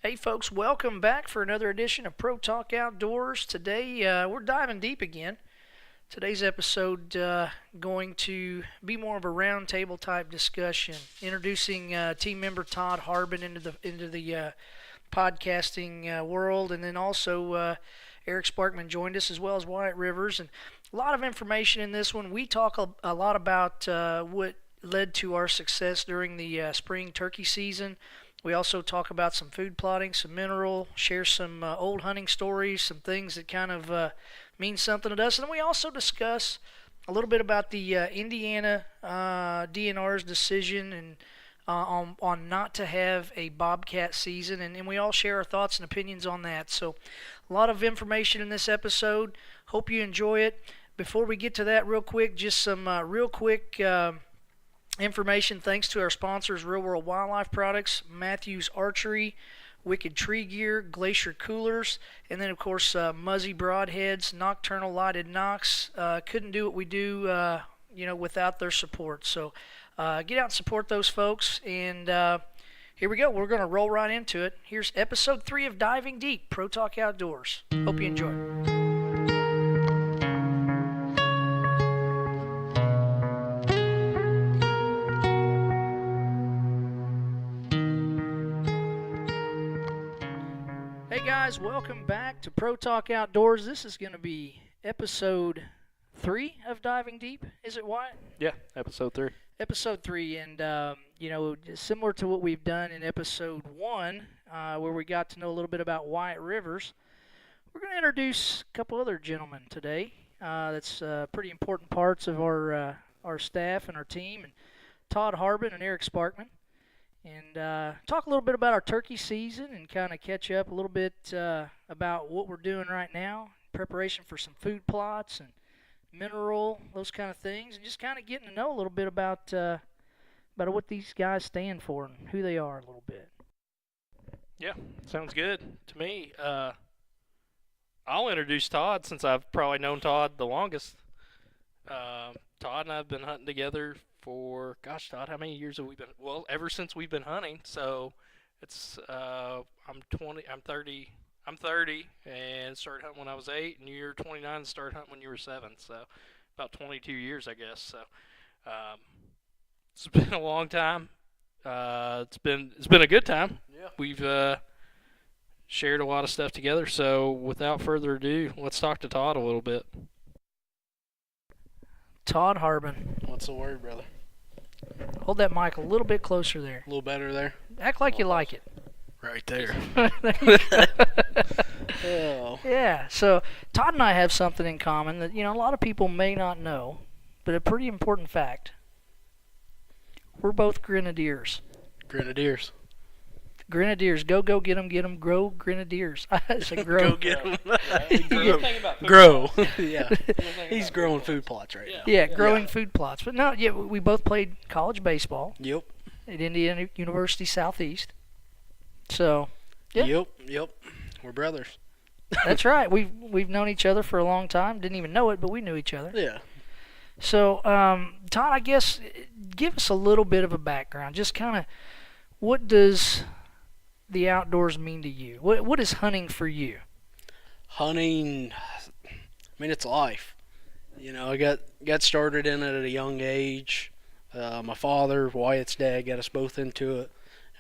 Hey folks, welcome back for another edition of Pro Talk Outdoors. Today we're diving deep again. Today's episode going to be more of a roundtable type discussion, introducing team member Todd Harbin into the podcasting world, and then also Eric Sparkman joined us as well as Wyatt Rivers, and a lot of information in this one. We talk a lot about what led to our success during the spring turkey season. We also talk about some food plotting, some mineral, share some old hunting stories, some things that kind of mean something to us. And then we also discuss a little bit about the Indiana DNR's decision and on not to have a bobcat season. And we all share our thoughts and opinions on that. So a lot of information in this episode. Hope you enjoy it. Before we get to that real quick, just some real quick information thanks to our sponsors, Real World Wildlife Products, Matthews Archery, Wicked Tree Gear, Glacier Coolers, and then of course Muzzy Broadheads, Nocturnal Lighted Nocks. Couldn't do what we do without their support. So get out and support those folks. And here we go. We're going to roll right into it. Here's episode 3 of Diving Deep, Pro Talk Outdoors. Hope you enjoy. Hey guys, welcome back to Pro Talk Outdoors. This is going to be episode 3 of Diving Deep. Is it, Wyatt? Yeah, episode 3. Episode 3, and similar to what we've done in episode 1, where we got to know a little bit about Wyatt Rivers, we're going to introduce a couple other gentlemen today. That's pretty important parts of our staff and our team, and Todd Harbin and Eric Sparkman. And talk a little bit about our turkey season and kind of catch up a little bit about what we're doing right now, preparation for some food plots and mineral, those kind of things, and just kind of getting to know a little bit about what these guys stand for and who they are a little bit. Yeah, sounds good to me. I'll introduce Todd since I've probably known Todd the longest. Todd and I have been hunting together for, gosh, Todd, how many years have we been? Well, ever since we've been hunting. So it's I'm 30 and started hunting when I was 8, and you're 29 and started hunting when you were 7. So about 22 years, I guess. So it's been a long time. It's been a good time. Yeah. We've shared a lot of stuff together. So without further ado, let's talk to Todd a little bit. Todd Harbin. What's the word, brother? Hold that mic a little bit closer there. A little better there? Act like you like it. Right there. There you go. Oh. Yeah, so Todd and I have something in common that, a lot of people may not know, but a pretty important fact. We're both grenadiers. Grenadiers. Grenadiers, go get 'em, grow grenadiers. I said grow. Go get them. Yeah. Grow. Yeah. He's growing food plots right now. Yeah, growing food plots. But no, yeah, we both played college baseball Yep. at Indiana University Southeast. So, yeah. Yep. We're brothers. That's right. We've known each other for a long time. Didn't even know it, but we knew each other. Yeah. So, Todd, I guess give us a little bit of a background. Just kind of, what does the outdoors mean to you? What is hunting for you? Hunting, it's life. I got started in it at a young age. My father, Wyatt's dad, got us both into it,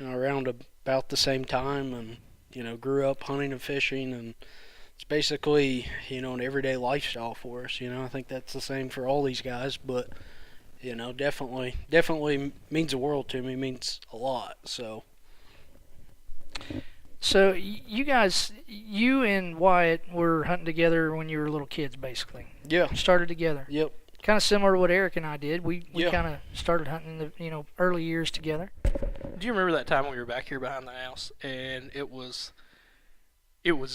around about the same time, and grew up hunting and fishing, and it's basically an everyday lifestyle for us. I think that's the same for all these guys, but definitely means the world to me. Means a lot. So you guys, you and Wyatt were hunting together when you were little kids, basically. Yeah. Started together. Yep. Kind of similar to what Eric and I did. We Yeah. kind of started hunting in the early years together. Do you remember that time when we were back here behind the house and it was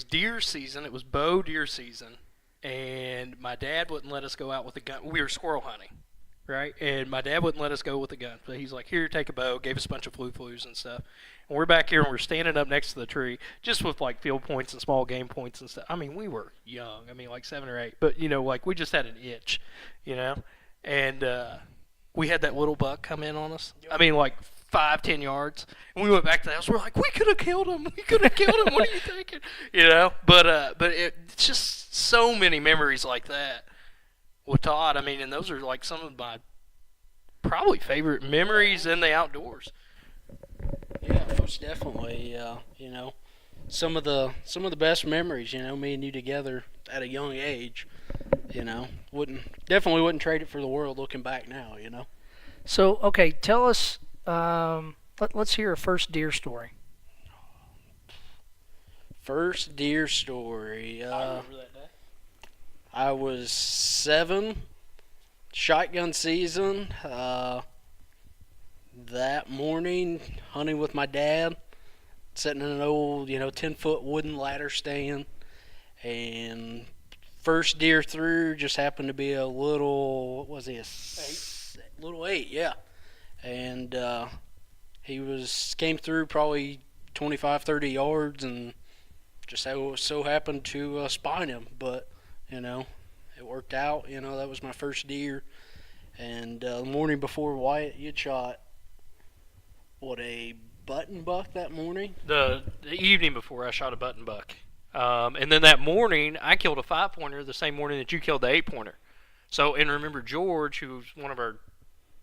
deer season? It was bow deer season, and my dad wouldn't let us go out with a gun. We were squirrel hunting, right? And my dad wouldn't let us go with a gun. But he's like, "Here, take a bow." Gave us a bunch of flu-flus and stuff. And we're back here and we're standing up next to the tree, just with like field points and small game points and stuff. We were young. Like 7 or 8, but we just had an itch, and we had that little buck come in on us. Like 5-10 yards. And we went back to the house. We're like, we could have killed him. We could have killed him. What are you thinking? You know, but it's just so many memories like that with Todd. I mean, and those are like some of my probably favorite memories in the outdoors. Yeah, most definitely. You know, some of the best memories. You know, me and you together at a young age. You know, wouldn't trade it for the world. Looking back now, you know. So, okay, tell us. Let's hear a first deer story. First deer story. I remember that day. I was 7, shotgun season. That morning, hunting with my dad, sitting in an old, 10-foot wooden ladder stand, and first deer through just happened to be a little, what was he, 8? Little 8, yeah. And he came through probably 25, 30 yards, and just so happened to spine him. But, it worked out. That was my first deer. And the morning before, Wyatt, you'd shot, a button buck that morning? The evening before, I shot a button buck. And then that morning, I killed a 5-pointer the same morning that you killed the 8-pointer. So, and remember George, who was one of our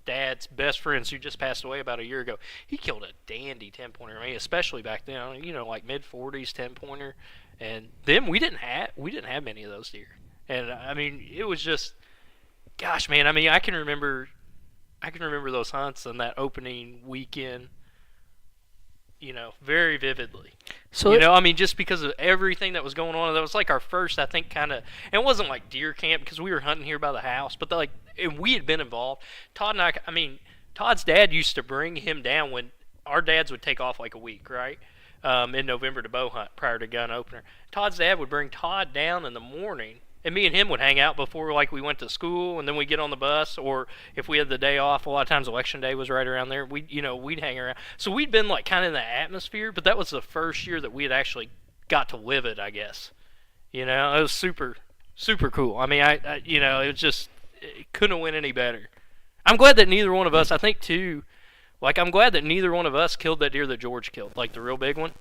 dad's best friends who just passed away about a year ago, he killed a dandy 10-pointer. I mean, especially back then, like mid-40s 10-pointer. And then we didn't have many of those deer. And I mean, it was just, gosh, man. I mean, I can remember those hunts and that opening weekend, very vividly. So I mean, just because of everything that was going on, that was like our first, I think, kind of. And it wasn't like deer camp because we were hunting here by the house, but and we had been involved. Todd and I mean, Todd's dad used to bring him down when our dads would take off like a week, right, in November to bow hunt prior to gun opener. Todd's dad would bring Todd down in the morning. And me and him would hang out before, like, we went to school, and then we'd get on the bus, or if we had the day off, a lot of times Election Day was right around there, we'd hang around. So we'd been, like, kind of in the atmosphere, but that was the first year that we had actually got to live it, I guess. It was super, super cool. I mean, it was just, it couldn't have went any better. I'm glad that neither one of us, I think, too, like, I'm glad that neither one of us killed that deer that George killed, like the real big one.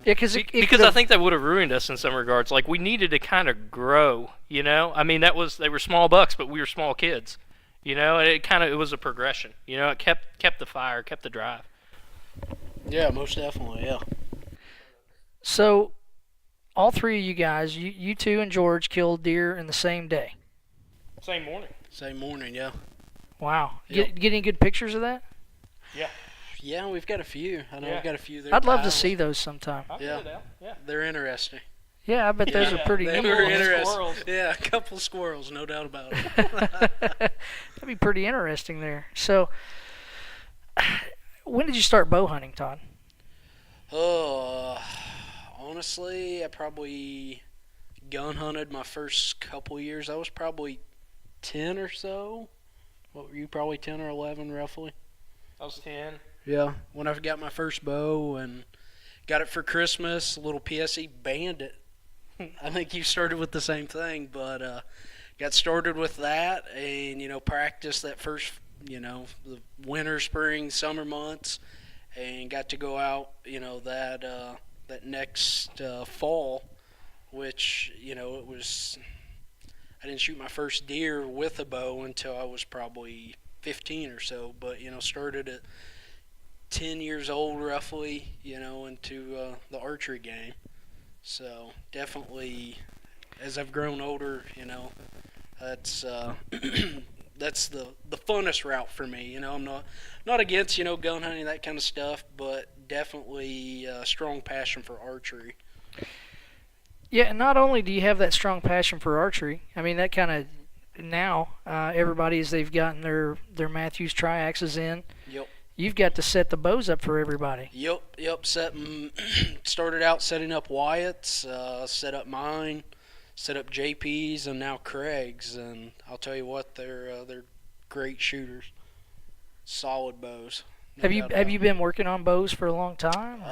Yeah, because I think that would have ruined us in some regards. Like, we needed to kind of grow, I mean, they were small bucks, but we were small kids, and it was a progression. It kept the fire, kept the drive. Yeah, most definitely, yeah. So, all three of you guys, you two and George killed deer in the same day. Same morning. Same morning, yeah. Wow. Yep. Get any good pictures of that? Yeah. Yeah, we've got a few. I know we've got a few there. I'd love to see those sometime. Yeah. They're interesting. Yeah, I bet those are pretty They neat. were interesting. Squirrels. Yeah, a couple of squirrels, no doubt about it. That'd be pretty interesting there. So, when did you start bow hunting, Todd? Honestly, I probably gun hunted my first couple years. I was probably 10 or so. What were you, probably 10 or 11 roughly? I was 10. Yeah, when I got my first bow and got it for Christmas, a little PSE Bandit. I think you started with the same thing, but got started with that and, practiced that first, the winter, spring, summer months, and got to go out, that next fall, which, it was, I didn't shoot my first deer with a bow until I was probably 15 or so, but, started at 10 years old roughly, into the archery game. So definitely, as I've grown older, that's that's the funnest route for me. I'm not against gun hunting, that kind of stuff, but definitely a strong passion for archery. Yeah, and not only do you have that strong passion for archery, I mean that kind of now everybody, as they've gotten their Matthews triaxes in. Yep. You've got to set the bows up for everybody. Yep. Started out setting up Wyatt's, set up mine, set up JP's, and now Craig's. And I'll tell you what, they're great shooters, solid bows. Have you been working on bows for a long time?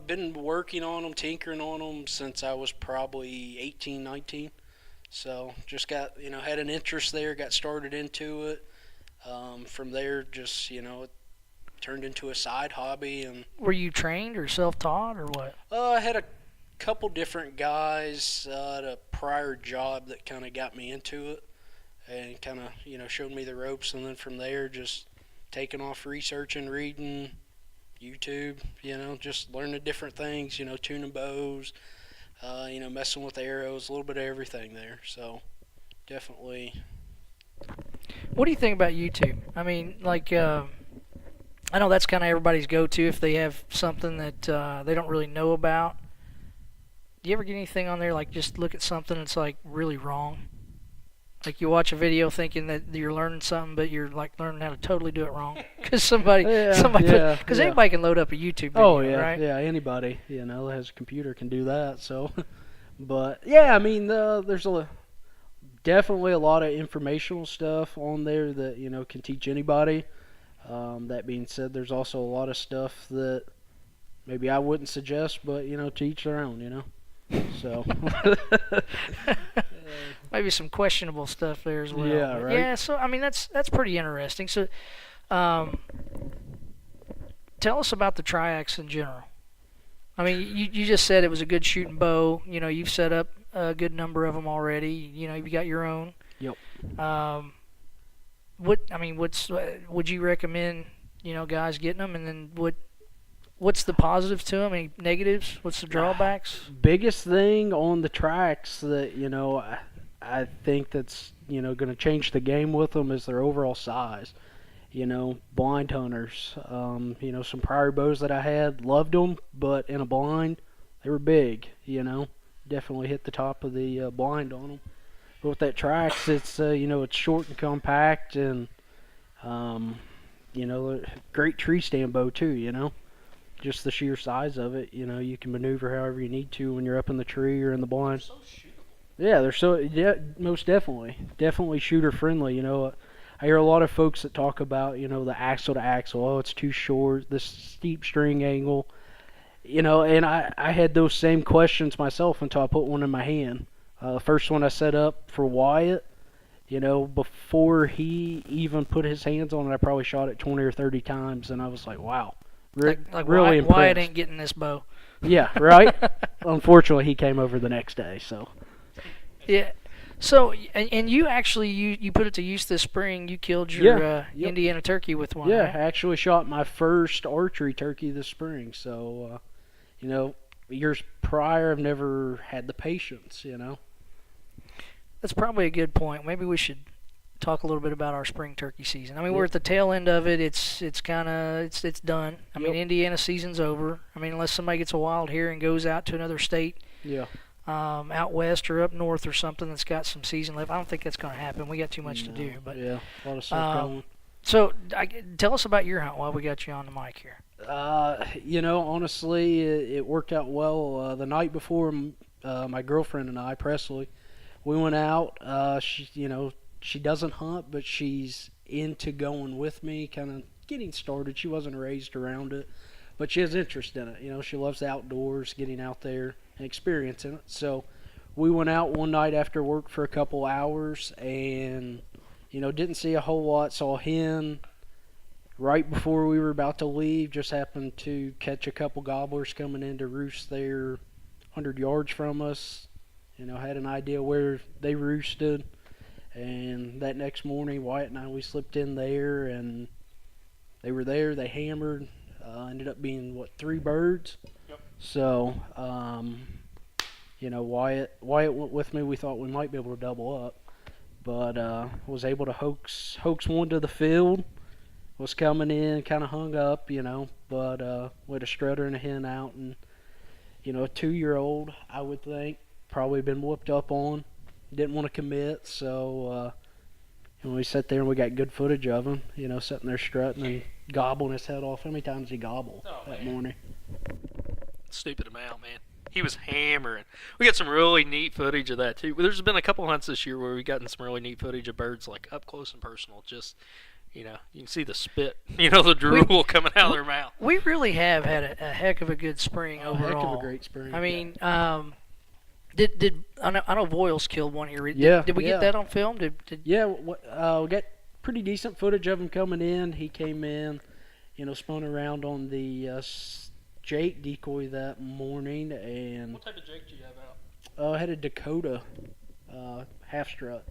Been working on them, tinkering on them since I was probably 18, 19. So just got had an interest there, got started into it. From there, just turned into a side hobby. And Were you trained or self-taught or what? I had a couple different guys at a prior job that kind of got me into it and kind of, showed me the ropes. And then from there, just taking off researching, reading, YouTube, just learning different things, tuning bows, messing with arrows, a little bit of everything there. So definitely. What do you think about YouTube? I mean, like, I know that's kind of everybody's go-to if they have something that they don't really know about. Do you ever get anything on there, like just look at something that's like really wrong? Like you watch a video thinking that you're learning something, but you're like learning how to totally do it wrong because because anybody can load up a YouTube video, Oh yeah, right? yeah. Anybody that has a computer can do that. So, but yeah, I mean, there's definitely a lot of informational stuff on there that can teach anybody. That being said, there's also a lot of stuff that maybe I wouldn't suggest, but to each their own. So. Maybe some questionable stuff there as well. Yeah, right. Yeah, so I mean that's pretty interesting. So, tell us about the triax in general. I mean, you just said it was a good shooting bow. You've set up a good number of them already. You've got your own. Yep. Would you recommend guys getting them, and then what's the positives to them? Any negatives? What's the drawbacks? Biggest thing on the tracks that I think that's going to change the game with them is their overall size. Blind hunters. Some prior bows that I had, loved them, but in a blind, they were big. Definitely hit the top of the blind on them. But with that tracks, it's it's short and compact, and great tree stand bow too. Just the sheer size of it. You can maneuver however you need to when you're up in the tree or in the blind. Yeah, most definitely shooter friendly. I hear a lot of folks that talk about the axle to axle. Oh, it's too short. This steep string angle. And I had those same questions myself until I put one in my hand. First one I set up for Wyatt. Before he even put his hands on it, I probably shot it 20 or 30 times, and I was like, wow, like really impressed. Wyatt ain't getting this bow. Yeah, right. Unfortunately, he came over the next day, so. Yeah. So, and you actually, you put it to use this spring. You killed your Indiana turkey with one, Yeah, right? I actually shot my first archery turkey this spring. So, years prior, I've never had the patience, That's probably a good point. Maybe we should talk a little bit about our spring turkey season. I mean, we're at the tail end of it. It's done. I mean, Indiana season's over. I mean, unless somebody gets a wild here and goes out to another state. Yeah. Out west or up north or something that's got some season left. I don't think that's going to happen. We got too much to do. But yeah, a lot of stuff going. So, tell us about your hunt while we got you on the mic here. Honestly, it worked out well. The night before, my girlfriend and I, Presley, we went out. She doesn't hunt, but she's into going with me, kind of getting started. She wasn't raised around it, but she has interest in it. She loves the outdoors, getting out there and experiencing it. So we went out one night after work for a couple hours and, didn't see a whole lot. Saw a hen right before we were about to leave. Just happened to catch a couple gobblers coming in to roost there 100 yards from us. Had an idea where they roosted. And that next morning, Wyatt and I, we slipped in there, and they were there. They hammered. Ended up being, 3 birds? Yep. So, Wyatt went with me. We thought we might be able to double up. But was able to hoax one to the field. Was coming in, kind of hung up, but with a strutter and a hen out. And, a 2-year-old, I would think, probably been whooped up on. Didn't want to commit, so we sat there and we got good footage of him, sitting there strutting and gobbling his head off. How many times did he gobble that morning? Stupid amount, man. He was hammering. We got some really neat footage of that too. There's been a couple hunts this year where we've gotten some really neat footage of birds like up close and personal. Just you can see the spit, the drool coming out of their mouth. We really have had a heck of a good spring overall. Heck of a great spring. I mean, Did I know Voiles killed one here? Did we get that on film? Yeah, we got pretty decent footage of him coming in. He came in, spun around on the Jake decoy that morning, and What type of Jake do you have out? I had a Dakota half strut.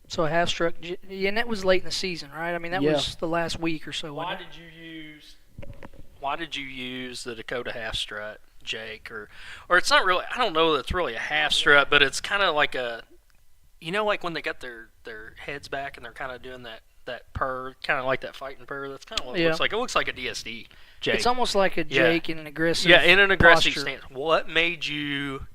So a half struck, and that was late in the season, right? I mean, that Yeah. was the last week or so. Why Wasn't it? Why did you use the Dakota half strut Jake, or it's not really? I don't know that it's really a half strut, but it's kind of like a, like when they got their heads back and they're kind of doing that purr, kind of like that fighting purr. That's kind of what it looks like. It looks like a DSD Jake. It's almost like a Jake in an aggressive. Yeah, in an aggressive posture. stance. What made you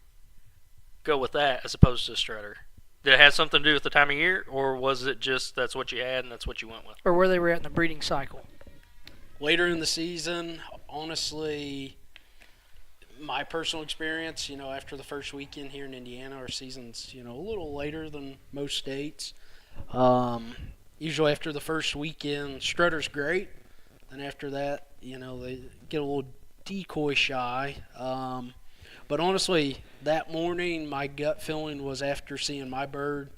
go with that as opposed to a strutter? Did it have something to do with the time of year, or was it just that's what you had and that's what you went with? Or where they were at in the breeding cycle. Later in the season, honestly, my personal experience, after the first weekend here in Indiana, our season's, a little later than most states. Usually after the first weekend, strutter's great. And after that, they get a little decoy shy. But honestly, that morning, my gut feeling was after seeing my bird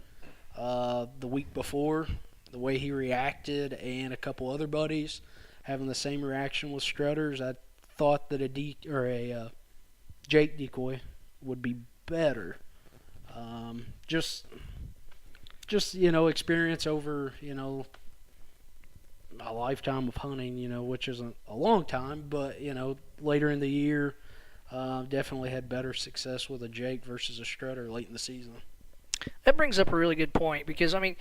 the week before, the way he reacted, and a couple other buddies having the same reaction with strutters, I thought that a Jake decoy would be better. Just experience over a lifetime of hunting, which isn't a long time, but later in the year, definitely had better success with a Jake versus a strutter late in the season. That brings up a really good point because, I mean,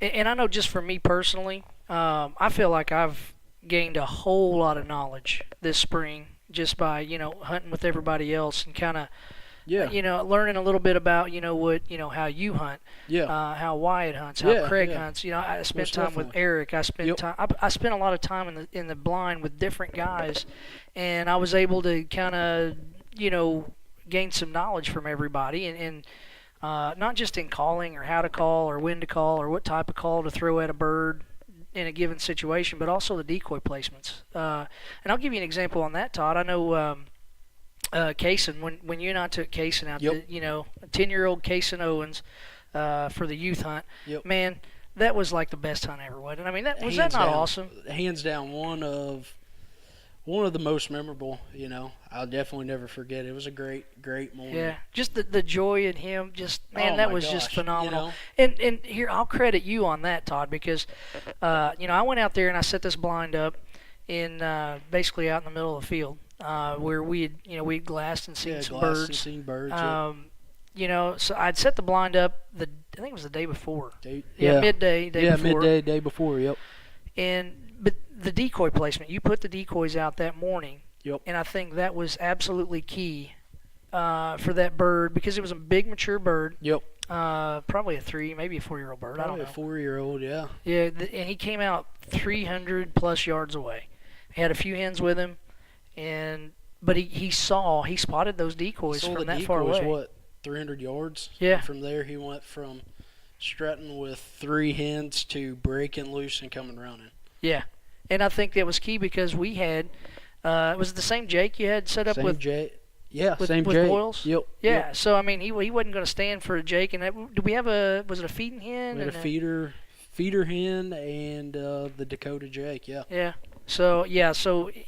and I know just for me personally, I feel like I've gained a whole lot of knowledge this spring just by, hunting with everybody else and kind of, learning a little bit about, how you hunt, how Wyatt hunts, how Craig hunts. I spent time with Eric. I spent time. I spent a lot of time in the blind with different guys, and I was able to kind of, gain some knowledge from everybody, and not just in calling or how to call or when to call or what type of call to throw at a bird in a given situation, but also the decoy placements. And I'll give you an example on that, Todd. I know Kaysen, when you and I took Kaysen out, a 10-year-old Kaysen Owens for the youth hunt, man, that was like the best hunt ever, wasn't it? I mean, was that not awesome? Hands down, one of the most memorable. I'll definitely never forget. It was a great morning. Yeah, just the joy in him, that was just phenomenal. And here, I'll credit you on that, Todd, because I went out there and I set this blind up in basically out in the middle of the field where we'd glassed and seen some birds. So I'd set the blind up I think it was the day before. Midday before. Day before. Yep. But the decoy placement, you put the decoys out that morning. Yep. And I think that was absolutely key for that bird because it was a big mature bird. Yep. Probably a 3, maybe a 4-year-old bird. Probably I don't know. A 4-year-old, yeah. Yeah, and he came out 300 plus yards away. He had a few hens with him, but he spotted those decoys from that far away. What, 300 yards? Yeah. And from there, he went from strutting with 3 hens to breaking loose and coming running. Yeah, and I think that was key because we had. Was it the same Jake you had set up with? Jake. Yeah, with, same with Jake. Boyles? Yep. Yeah. Yep. So I mean, he wasn't going to stand for a Jake. And did we have was it a feeding hen? We had a feeder hen and the Dakota Jake. Yeah. Yeah. So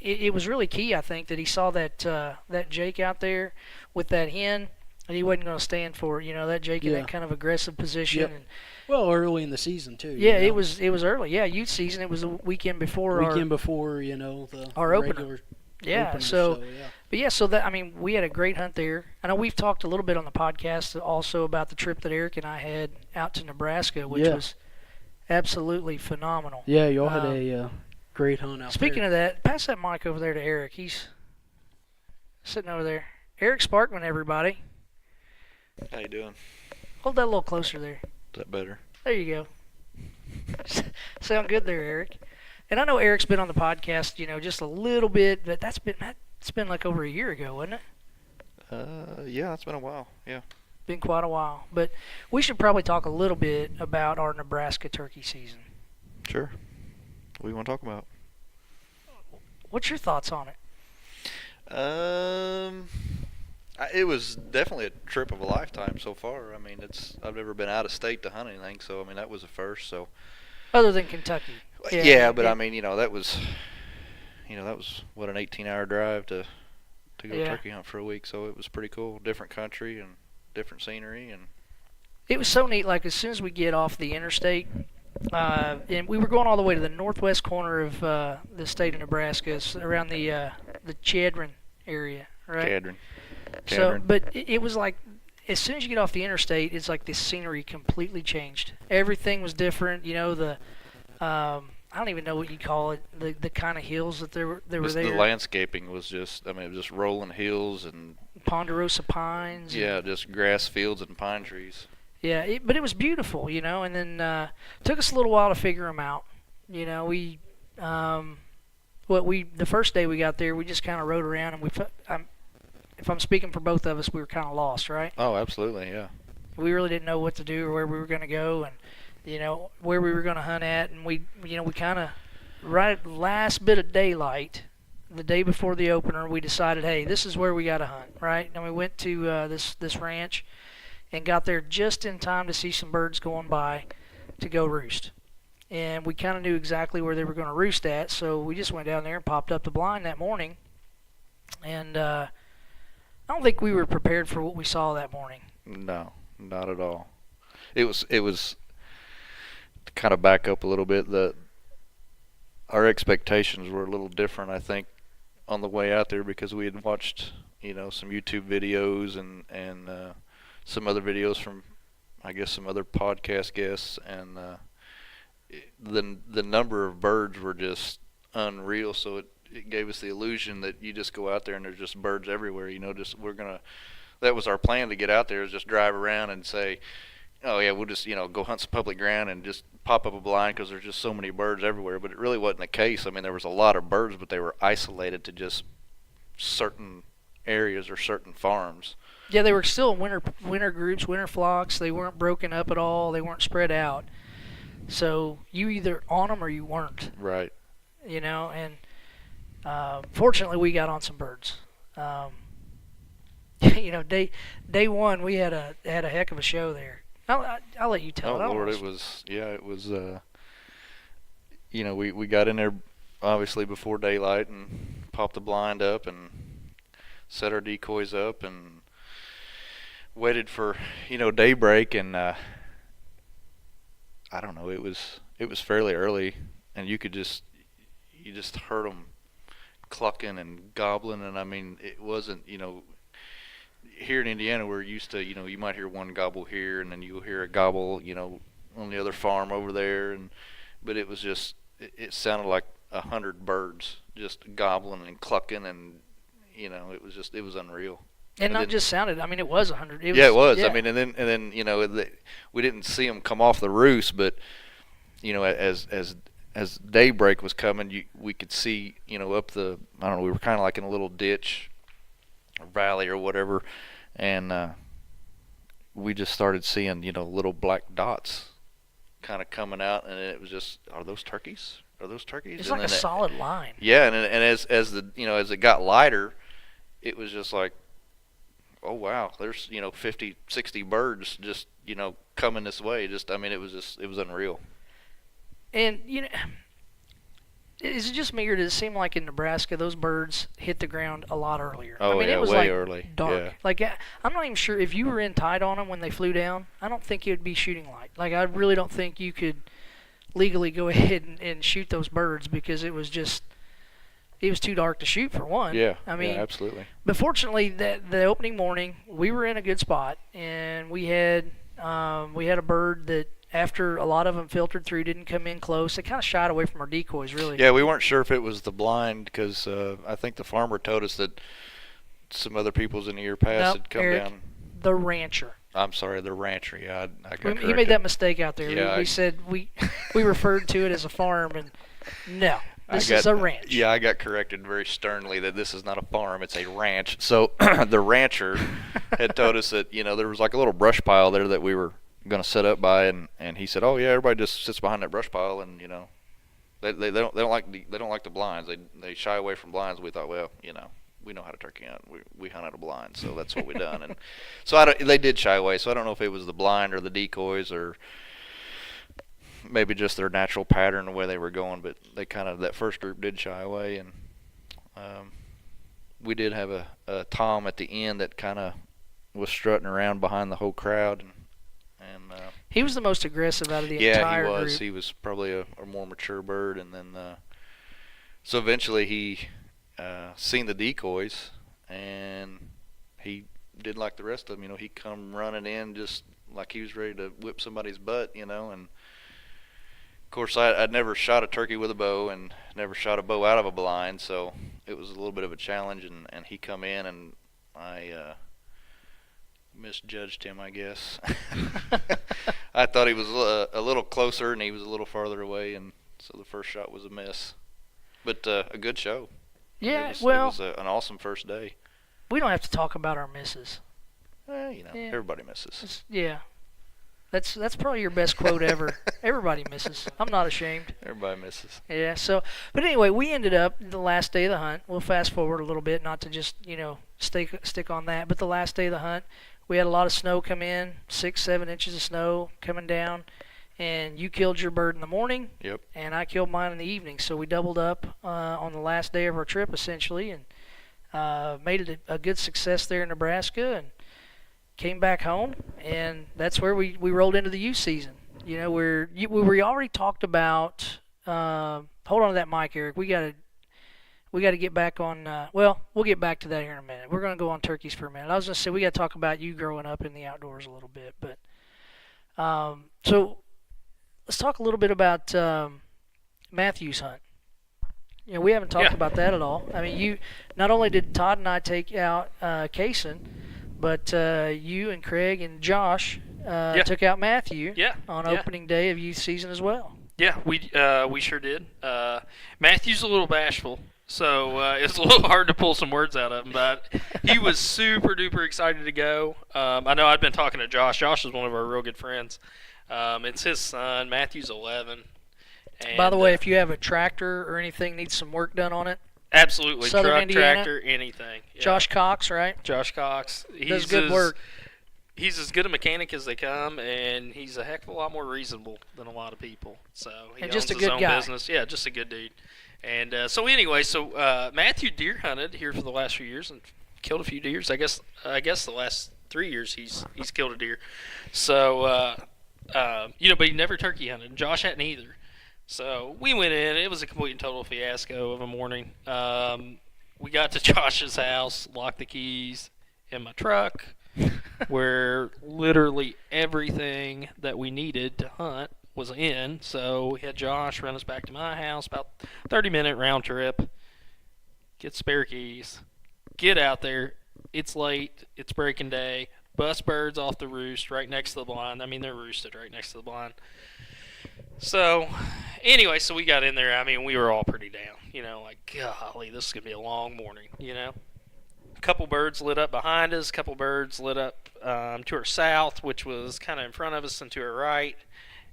it was really key. I think that he saw that Jake out there with that hen, and he wasn't going to stand for that Jake in that kind of aggressive position. Yep. And, well, early in the season too. Yeah, it was early. Yeah, youth season. It was the weekend before. Our opener. Yeah. Opener, so that we had a great hunt there. I know we've talked a little bit on the podcast also about the trip that Eric and I had out to Nebraska, which was absolutely phenomenal. Yeah, y'all had a great hunt out Speaking of that, pass that mic over there to Eric. He's sitting over there. Eric Sparkman, everybody. How you doing? Hold that a little closer there. Is that better? There you go. Sound good there, Eric. And I know Eric's been on the podcast, just a little bit, but that's been like over a year ago, wasn't it? Yeah, it's been a while. Yeah. Been quite a while. But we should probably talk a little bit about our Nebraska turkey season. Sure. What do you want to talk about? What's your thoughts on it? It was definitely a trip of a lifetime so far. I mean, I've never been out of state to hunt anything, so I mean that was a first. So other than Kentucky. Yeah, but I mean, that was, that was an 18-hour drive to go Yeah. turkey hunt for a week. So it was pretty cool. Different country and different scenery, and It was so neat. Like as soon as we get off the interstate, and we were going all the way to the northwest corner of the state of Nebraska, it's around the Chadron area, right? Cadron. So, but it was like as soon as you get off the interstate, it's like the scenery completely changed. Everything was different. I don't even know what you call it. The kind of hills that there were there. The landscaping was just, it was just rolling hills and Ponderosa pines. yeah, just grass fields and pine trees. Yeah, but it was beautiful, and then took us a little while to figure them out. We, the first day we got there, we just kind of rode around, and if I'm speaking for both of us, we were kind of lost, right? Oh, absolutely, yeah. We really didn't know what to do or where we were going to go, and where we were going to hunt at, and we kind of right at the last bit of daylight, the day before the opener, we decided, hey, this is where we got to hunt, right? And we went to this ranch. And got there just in time to see some birds going by to go roost. And we kind of knew exactly where they were going to roost at, so we just went down there and popped up the blind that morning. And I don't think we were prepared for what we saw that morning. No, not at all. It was to kind of back up a little bit, our expectations were a little different, I think, on the way out there, because we had watched, some YouTube videos and some other videos from, I guess, some other podcast guests, and the number of birds were just unreal. So it gave us the illusion that you just go out there and there's just birds everywhere. That was our plan, to get out there, is just drive around and say, oh yeah, we'll just go hunt some public ground and just pop up a blind because there's just so many birds everywhere. But it really wasn't the case. There was a lot of birds, but they were isolated to just certain areas or certain farms. Yeah, they were still winter groups, winter flocks. They weren't broken up at all. They weren't spread out. So you either on them or you weren't. Right. And fortunately we got on some birds. Day one we had a heck of a show there. I'll let you tell it. Oh Lord, it was we got in there obviously before daylight and popped the blind up and set our decoys up and waited for daybreak, and I don't know, it was fairly early, and you just heard them clucking and gobbling, and it wasn't, here in Indiana we're used to, you might hear one gobble here and then you'll hear a gobble on the other farm over there, but it was just, it sounded like 100 birds just gobbling and clucking, and it was unreal. And not just sounded. It was 100. It was. Yeah. And then we didn't see them come off the roost, but as daybreak was coming, we could see up the, I don't know, we were kind of like in a little ditch or valley or whatever, and we just started seeing little black dots kind of coming out, and it was just, are those turkeys? Are those turkeys? It's and like a solid line. Yeah, and as it got lighter, it was just like, oh wow, there's 50, 60 birds just coming this way. It was unreal. And is it just me, or does it seem like in Nebraska those birds hit the ground a lot earlier? Oh yeah, it was way like early. dark. Yeah. Like I'm not even sure if you were in tight on them when they flew down. I don't think it would be shooting light. Like I really don't think you could legally go ahead and shoot those birds, because it was too dark to shoot, for one. Yeah. Yeah, absolutely. But fortunately, the opening morning we were in a good spot, and we had a bird that, after a lot of them filtered through, didn't come in close. It kind of shied away from our decoys, really. Yeah, we weren't sure if it was the blind, because I think the farmer told us that some other people's in the year past had come Eric, down. The rancher. I'm sorry, the rancher. Yeah, I got He made that mistake out there. Yeah, we said we referred to it as a farm, and no, this is a ranch. Yeah, I got corrected very sternly that this is not a farm, it's a ranch. So the rancher had told us that there was like a little brush pile there that we were going to set up by, and he said, oh yeah, everybody just sits behind that brush pile, and they don't like the blinds. They shy away from blinds. We thought, well, we know how to turkey hunt. We hunt out of blinds, so that's what we done. And so they did shy away. So I don't know if it was the blind or the decoys, or maybe just their natural pattern, the way they were going. But they that first group did shy away, and We did have a Tom at the end that kind of was strutting around behind the whole crowd, and He was the most aggressive out of the yeah, entire he was. group. He was probably a more mature bird, and then so eventually he seen the decoys, and he did like the rest of them. He come running in just like he was ready to whip somebody's butt, and of course I'd never shot a turkey with a bow and never shot a bow out of a blind, so it was a little bit of a challenge, and he come in, and I misjudged him, I guess. I thought he was a little closer, and he was a little farther away, and so the first shot was a miss. But a good show. Yeah, it was an awesome first day. We don't have to talk about our misses. Everybody misses. Yeah. That's probably your best quote ever. Everybody misses. I'm not ashamed. Everybody misses. Yeah, but anyway, we ended up the last day of the hunt. We'll fast forward a little bit, not to just, stick on that, but the last day of the hunt, we had a lot of snow come in, 6-7 inches of snow coming down, and you killed your bird in the morning. Yep. And I killed mine in the evening, so we doubled up on the last day of our trip, essentially, and made it a good success there in Nebraska, and came back home, and that's where we rolled into the youth season. We already talked about. Hold on to that mic, Eric. We got to get back on. We'll get back to that here in a minute. We're going to go on turkeys for a minute. I was going to say we got to talk about you growing up in the outdoors a little bit, but so let's talk a little bit about Matthew's hunt. We haven't talked about that at all. I mean, you not only did Todd and I take out Kaysen, but you and Craig and Josh took out Matthew on opening day of youth season as well. Yeah, we sure did. Matthew's a little bashful, so it's a little hard to pull some words out of him, but he was super duper excited to go. I know I'd been talking to Josh. Josh is one of our real good friends. It's his son. Matthew's 11. And, by the way, if you have a tractor or anything needs some work done on it, absolutely, Southern truck, Indiana, tractor, anything. Yeah. Josh Cox, right? Josh Cox. Does good work. He's as good a mechanic as they come, and he's a heck of a lot more reasonable than a lot of people. So he owns just a his good own guy. business. Yeah, just a good dude. And so Matthew deer hunted here for the last few years and killed a few deers. I guess the last 3 years he's killed a deer. So but he never turkey hunted. Josh hadn't either. So we went in. It was a complete and total fiasco of a morning. We got to Josh's house, locked the keys in my truck, where literally everything that we needed to hunt was in. So we had Josh run us back to my house, about 30-minute round trip, get spare keys, get out there. It's late. It's breaking day. Bust birds off the roost right next to the blind. I mean, they're roosted right next to the blind. So, anyway, so we got in there. I mean, we were all pretty down. Like, golly, this is going to be a long morning, A couple birds lit up behind us. A couple birds lit up to our south, which was kind of in front of us, and to our right.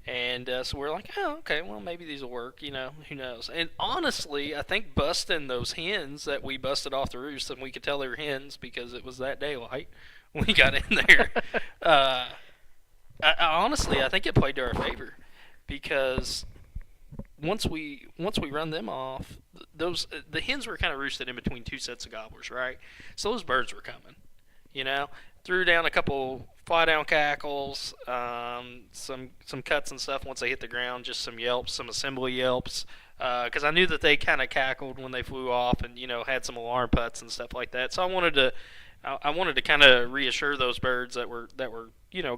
And so we're like, oh, okay, well, maybe these will work, who knows. And honestly, I think busting those hens that we busted off the roost, and we could tell they were hens because it was that daylight when we got in there. Honestly, I think it played to our favor. Because once we run them off, the hens were kind of roosted in between two sets of gobblers, right? So those birds were coming, Threw down a couple fly down cackles, some cuts and stuff once they hit the ground, just some yelps, some assembly yelps, because I knew that they kind of cackled when they flew off, and had some alarm putts and stuff like that. So I wanted to kind of reassure those birds that were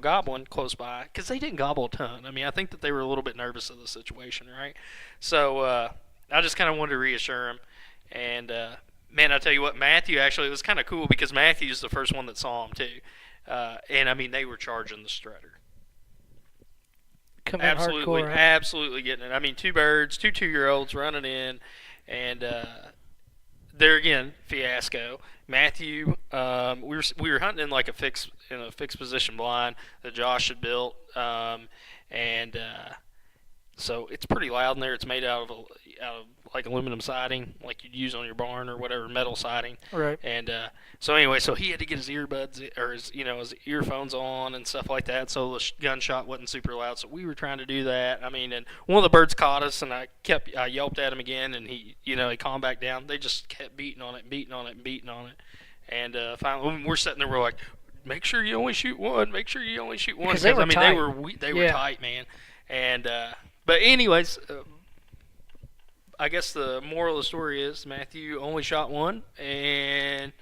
gobbling close by, because they didn't gobble a ton. I mean, I think that they were a little bit nervous of the situation, right? So I just kind of wanted to reassure them. And man, I tell you what, Matthew, actually, it was kind of cool because Matthew's the first one that saw him too. And I mean, they were charging the strutter. Absolutely, hardcore, huh? Absolutely getting it. I mean, two birds, two 2-year-olds running in, and there again, fiasco. Matthew, we were hunting in like a fixed position blind that Josh had built, and So it's pretty loud in there. It's made out of like aluminum siding, like you'd use on your barn or whatever, metal siding. Right. And so anyway, so he had to get his earbuds or his earphones on and stuff like that, so the gunshot wasn't super loud. So we were trying to do that. I mean, and one of the birds caught us, and I yelped at him again, and he calmed back down. They just kept beating on it, and finally we're sitting there, we're like, make sure you only shoot one. Make sure you only shoot one. Because they were tight. They were tight, man. And but anyways, I guess the moral of the story is Matthew only shot one and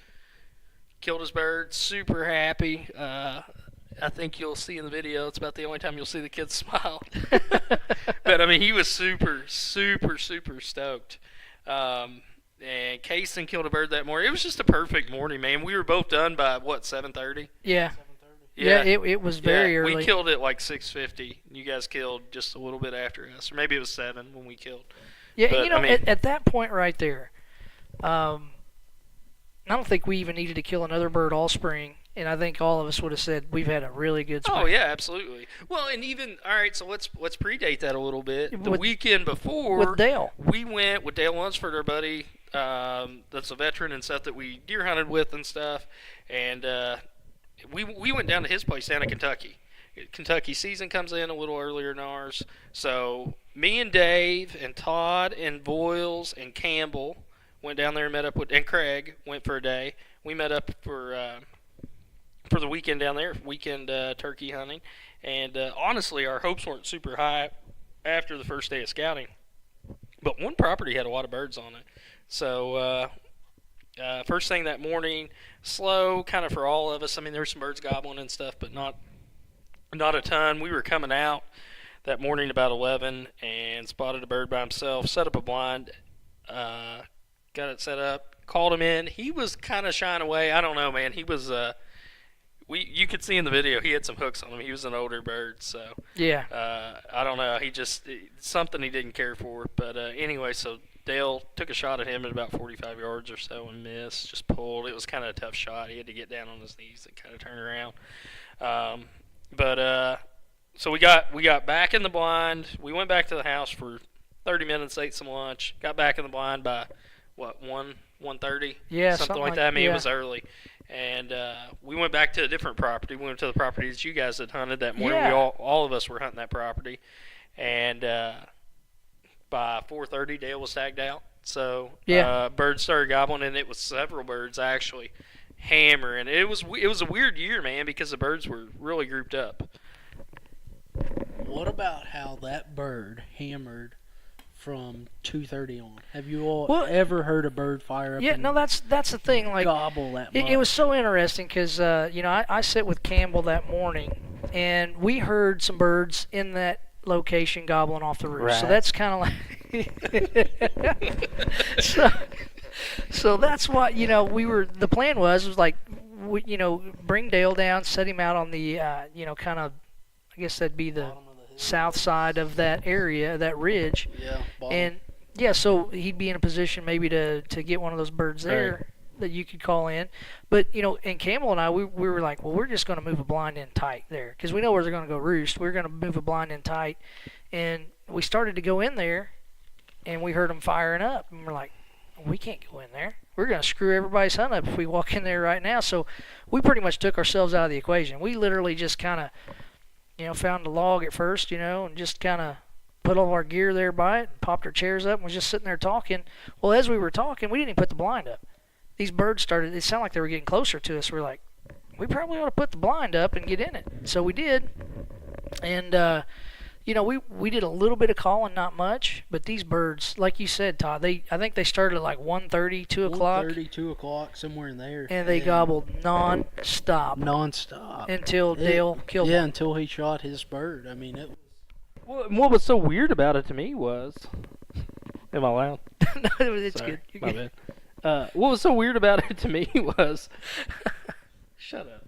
killed his bird. Super happy. I think you'll see in the video, it's about the only time you'll see the kid smile. But I mean, he was super, super, super stoked. And Kason killed a bird that morning. It was just a perfect morning, man. We were both done by what, 7:30? Yeah. Yeah, it was very early. We killed it like 6:50. You guys killed just a little bit after us, or maybe it was 7 when we killed. Yeah, but, I mean, at that point right there, I don't think we even needed to kill another bird all spring, and I think all of us would have said we've had a really good spring. Oh yeah, absolutely. Well, and even all right, so let's predate that a little bit. The weekend before, with Dale, we went with Dale Lunsford, our buddy, that's a veteran and stuff that we deer hunted with and stuff, and we went down to his place down in Kentucky. Kentucky season comes in a little earlier than ours, so me and Dave and Todd and Boyles and Campbell went down there and met up with, and Craig went for a day. We met up for the weekend down there, weekend turkey hunting, and honestly, our hopes weren't super high after the first day of scouting, but one property had a lot of birds on it, so first thing that morning, slow kind of for all of us. I mean, there were some birds gobbling and stuff, but not a ton. We were coming out that morning about 11 and spotted a bird by himself, set up a blind, got it set up, called him in. He was kind of shying away. I don't know, man. He was you could see in the video he had some hooks on him. He was an older bird, so yeah. I don't know. He just something he didn't care for. But anyway, so Dale took a shot at him at about 45 yards or so and missed, just pulled. It was kind of a tough shot. He had to get down on his knees and kind of turn around. So we got back in the blind. We went back to the house for 30 minutes, ate some lunch, got back in the blind by, what, 1:30? Yeah, something like that. I mean, yeah. It was early. And we went back to a different property. We went to the property that you guys had hunted that morning. Yeah. All of us were hunting that property. And by 4:30, Dale was tagged out. So birds started gobbling, and it was several birds actually hammering. It was a weird year, man, because the birds were really grouped up. What about how that bird hammered from 2:30 on? Have you all ever heard a bird fire up? Yeah, and no, that's the thing. Like, gobble that much? It was so interesting because I sit with Campbell that morning, and we heard some birds in that location gobbling off the roof. Right. So that's kind of like so that's what the plan was like, bring Dale down, set him out on the kind of, I guess that'd be the south side of that area, that ridge. Yeah. Bottom. And so he'd be in a position maybe to get one of those birds there. Right. That you could call in. But and Campbell and I, we were like, well, we're just going to move a blind in tight there because we know where they're going to go roost. We're going to move a blind in tight, and we started to go in there, and we heard them firing up, and we're like, we can't go in there. We're going to screw everybody's hunt up if we walk in there right now. So we pretty much took ourselves out of the equation. We literally just kind of found a log at first, and just kind of put all of our gear there by it and popped our chairs up and was just sitting there talking. Well, as we were talking, we didn't even put the blind up. These birds started, it sounded like they were getting closer to us. We're like, we probably ought to put the blind up and get in it. So we did. And, we did a little bit of calling, not much. But these birds, like you said, Todd, I think they started at like 1:30, 2 o'clock. 1:30, 2 o'clock, somewhere in there. And they gobbled non-stop. Non-stop. Until Dale killed Yeah, one. until he shot his bird. I mean, it was... Well, what was so weird about it to me was... Am I loud? No, it's Sorry, good. You're my good. bad. What was so weird about it to me was... Shut up.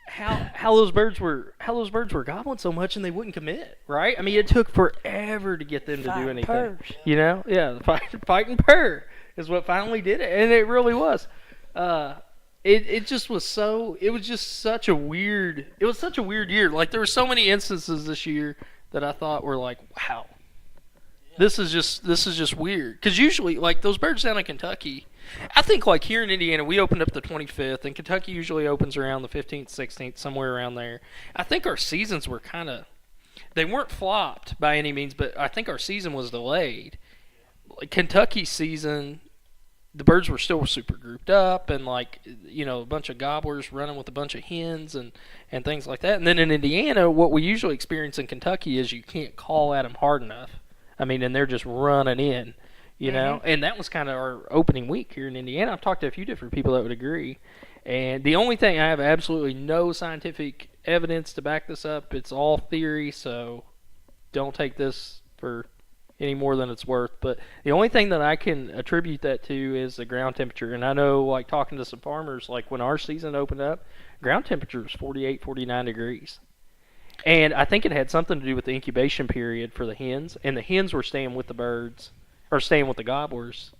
How those birds were gobbling so much and they wouldn't commit, right? I mean, it took forever to get them to do anything. Purrs. Yeah, the fight and purr is what finally did it, and it really was. It just was so. It was just such a weird. It was such a weird year. Like there were so many instances this year that I thought were like, wow, this is just weird. Because usually, like those birds down in Kentucky, I think like here in Indiana, we opened up the 25th, and Kentucky usually opens around the 15th, 16th, somewhere around there. I think our seasons were they weren't flopped by any means, but I think our season was delayed. Like Kentucky's season, the birds were still super grouped up, and like a bunch of gobblers running with a bunch of hens and things like that. And then in Indiana, what we usually experience in Kentucky is you can't call at them hard enough. I mean, and they're just running in, know. And that was kind of our opening week here in Indiana. I've talked to a few different people that would agree. And the only thing, I have absolutely no scientific evidence to back this up. It's all theory, so don't take this for any more than it's worth. But the only thing that I can attribute that to is the ground temperature. And I know, like, talking to some farmers, like, when our season opened up, ground temperature was 48, 49 degrees. And I think it had something to do with the incubation period for the hens. And the hens were staying with the birds, or staying with the gobblers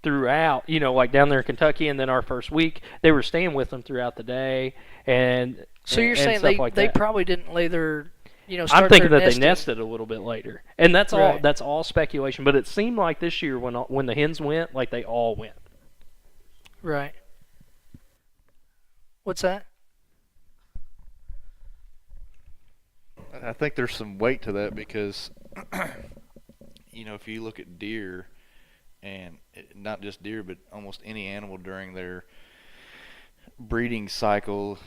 throughout, like down there in Kentucky. And then our first week, they were staying with them throughout the day. And so you're saying they probably didn't lay their, start I'm thinking their that nesting. they nested a little bit later. And that's all. Right. That's all speculation. But it seemed like this year when the hens went, like they all went. Right. What's that? I think there's some weight to that because, if you look at deer, and not just deer, but almost any animal during their breeding cycle,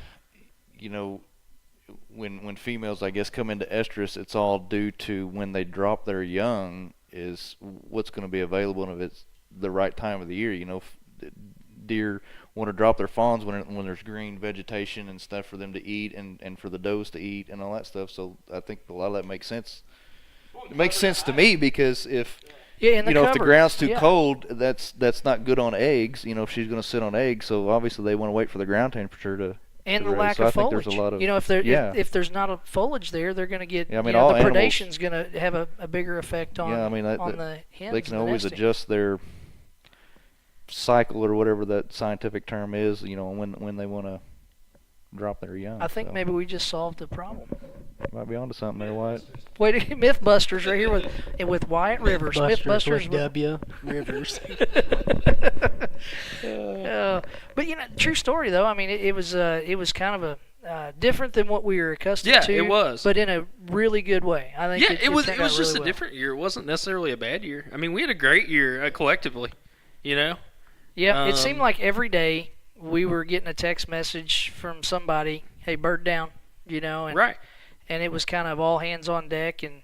when females, I guess, come into estrus, it's all due to when they drop their young is what's going to be available, and if it's the right time of the year. Deer want to drop their fawns when there's green vegetation and stuff for them to eat and for the does to eat and all that stuff. So I think a lot of that makes sense. It makes sense to me because if if the ground's too cold, that's not good on eggs. If she's going to sit on eggs, so obviously they want to wait for the ground temperature to. And the lack of foliage. There's a lot of, if there's not a foliage there, they're going to get. Yeah, I mean, the animals, predation's going to have a bigger effect on. On the hens. They can always adjust their cycle or whatever that scientific term is. When they want to drop their young. I think maybe we just solved the problem. Might be onto something there, Wyatt. Wait, Mythbusters right here with Wyatt Rivers. Mythbusters with W. Rivers. But true story though. I mean, it was kind of a different than what we were accustomed to. Yeah, it was. But in a really good way. I think. Yeah, it was just really a different year. It wasn't necessarily a bad year. I mean, we had a great year collectively. Yeah, it seemed like every day we were getting a text message from somebody, "Hey, bird down," and, right. And it was kind of all hands on deck and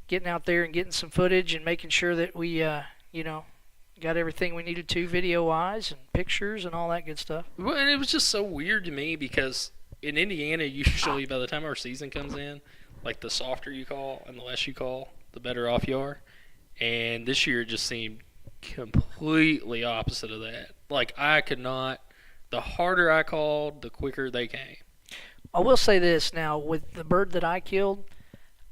getting out there and getting some footage and making sure that we, got everything we needed to video-wise and pictures and all that good stuff. Well, and it was just so weird to me because in Indiana, usually by the time our season comes in, like the softer you call and the less you call, the better off you are. And this year it just seemed completely opposite of that. Like I could not. The harder I called, the quicker they came. I will say this now, with the bird that I killed,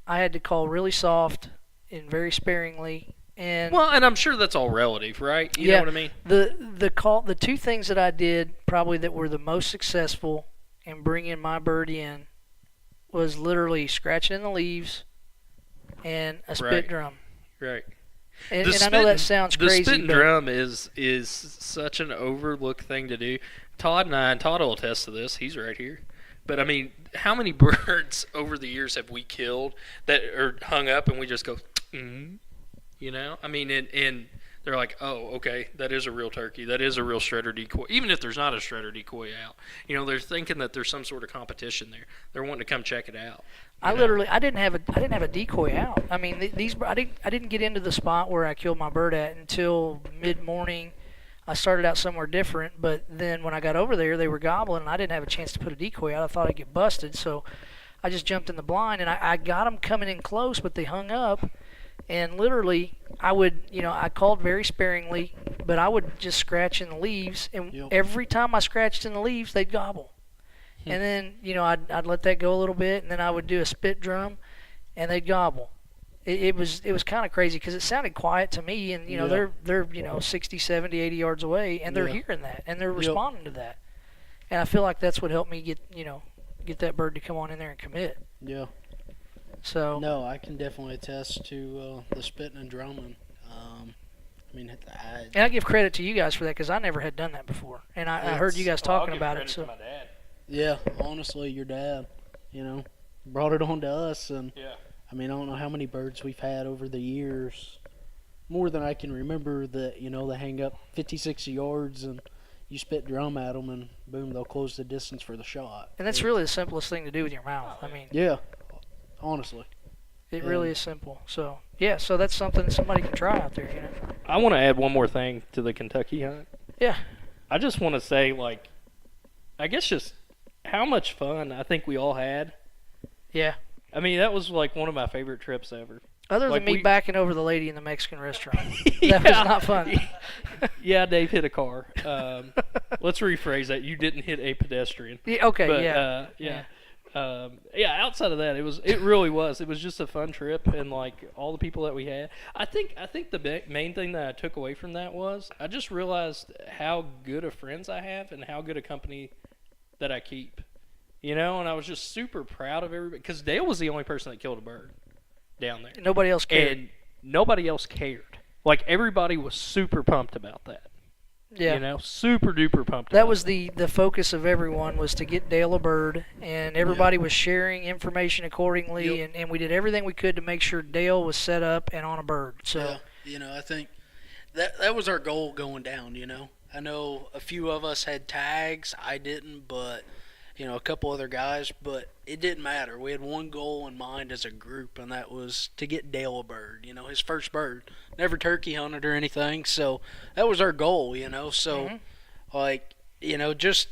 I had to call really soft and very sparingly. And I'm sure that's all relative, right? You know what I mean? The two things that I did probably that were the most successful in bringing my bird in was literally scratching in the leaves and a spit drum. Right. And I know that sounds crazy. The spit and drum is such an overlooked thing to do. Todd will attest to this. He's right here. But, I mean, how many birds over the years have we killed that are hung up and we just go, I mean, and they're like, oh, okay, that is a real turkey. That is a real shredder decoy. Even if there's not a shredder decoy out. They're thinking that there's some sort of competition there. They're wanting to come check it out. I didn't have a decoy out. I mean, I didn't get into the spot where I killed my bird at until mid-morning. I started out somewhere different, but then when I got over there, they were gobbling, and I didn't have a chance to put a decoy out. I thought I'd get busted, so I just jumped in the blind, and I got them coming in close, but they hung up, and literally I called very sparingly, but I would just scratch in the leaves, and every time I scratched in the leaves, they'd gobble. And then, I'd let that go a little bit, and then I would do a spit drum, and they'd gobble. It was kind of crazy because it sounded quiet to me, and they're 60, 70, 80 yards away, and they're hearing that, and they're responding to that. And I feel like that's what helped me get that bird to come on in there and commit. Yeah. So No, I can definitely attest to the spitting and drumming. I mean, and I give credit to you guys for that because I never had done that before, and I heard you guys talking about it. So yeah, honestly, your dad, brought it on to us, and Yeah. I mean, I don't know how many birds we've had over the years, more than I can remember. That they hang up 50, 60 yards, and you spit drum at them, and boom, they'll close the distance for the shot. and that's really the simplest thing to do with your mouth. I mean, Yeah, honestly. it really is simple. So yeah, so that's something that somebody can try out there. I want to add one more thing to the Kentucky hunt. Yeah. I just want to say, I guess just how much fun I think we all had. Yeah. I mean, that was one of my favorite trips ever. Other than Like, me we- backing over the lady in the Mexican restaurant. Yeah. That was not fun. Yeah, Dave hit a car. Let's rephrase that. You didn't hit a pedestrian. Yeah, okay, But, yeah. yeah. Outside of that, it really was. It was just a fun trip, and all the people that we had. I think the main thing that I took away from that was I just realized how good of friends I have and how good a company that I keep. And I was just super proud of everybody because Dale was the only person that killed a bird down there, Nobody else cared. and nobody else cared. Everybody was super pumped about that. Yeah. Super duper pumped. That about was it. the focus of everyone was to get Dale a bird, and everybody was sharing information accordingly, Yep. and we did everything we could to make sure Dale was set up and on a bird. So Yeah, I think that was our goal going down. I know a few of us had tags. I didn't, but a couple other guys. But it didn't matter. We had one goal in mind as a group, and that was to get Dale a bird. His first bird. Never turkey hunted or anything, so that was our goal. So just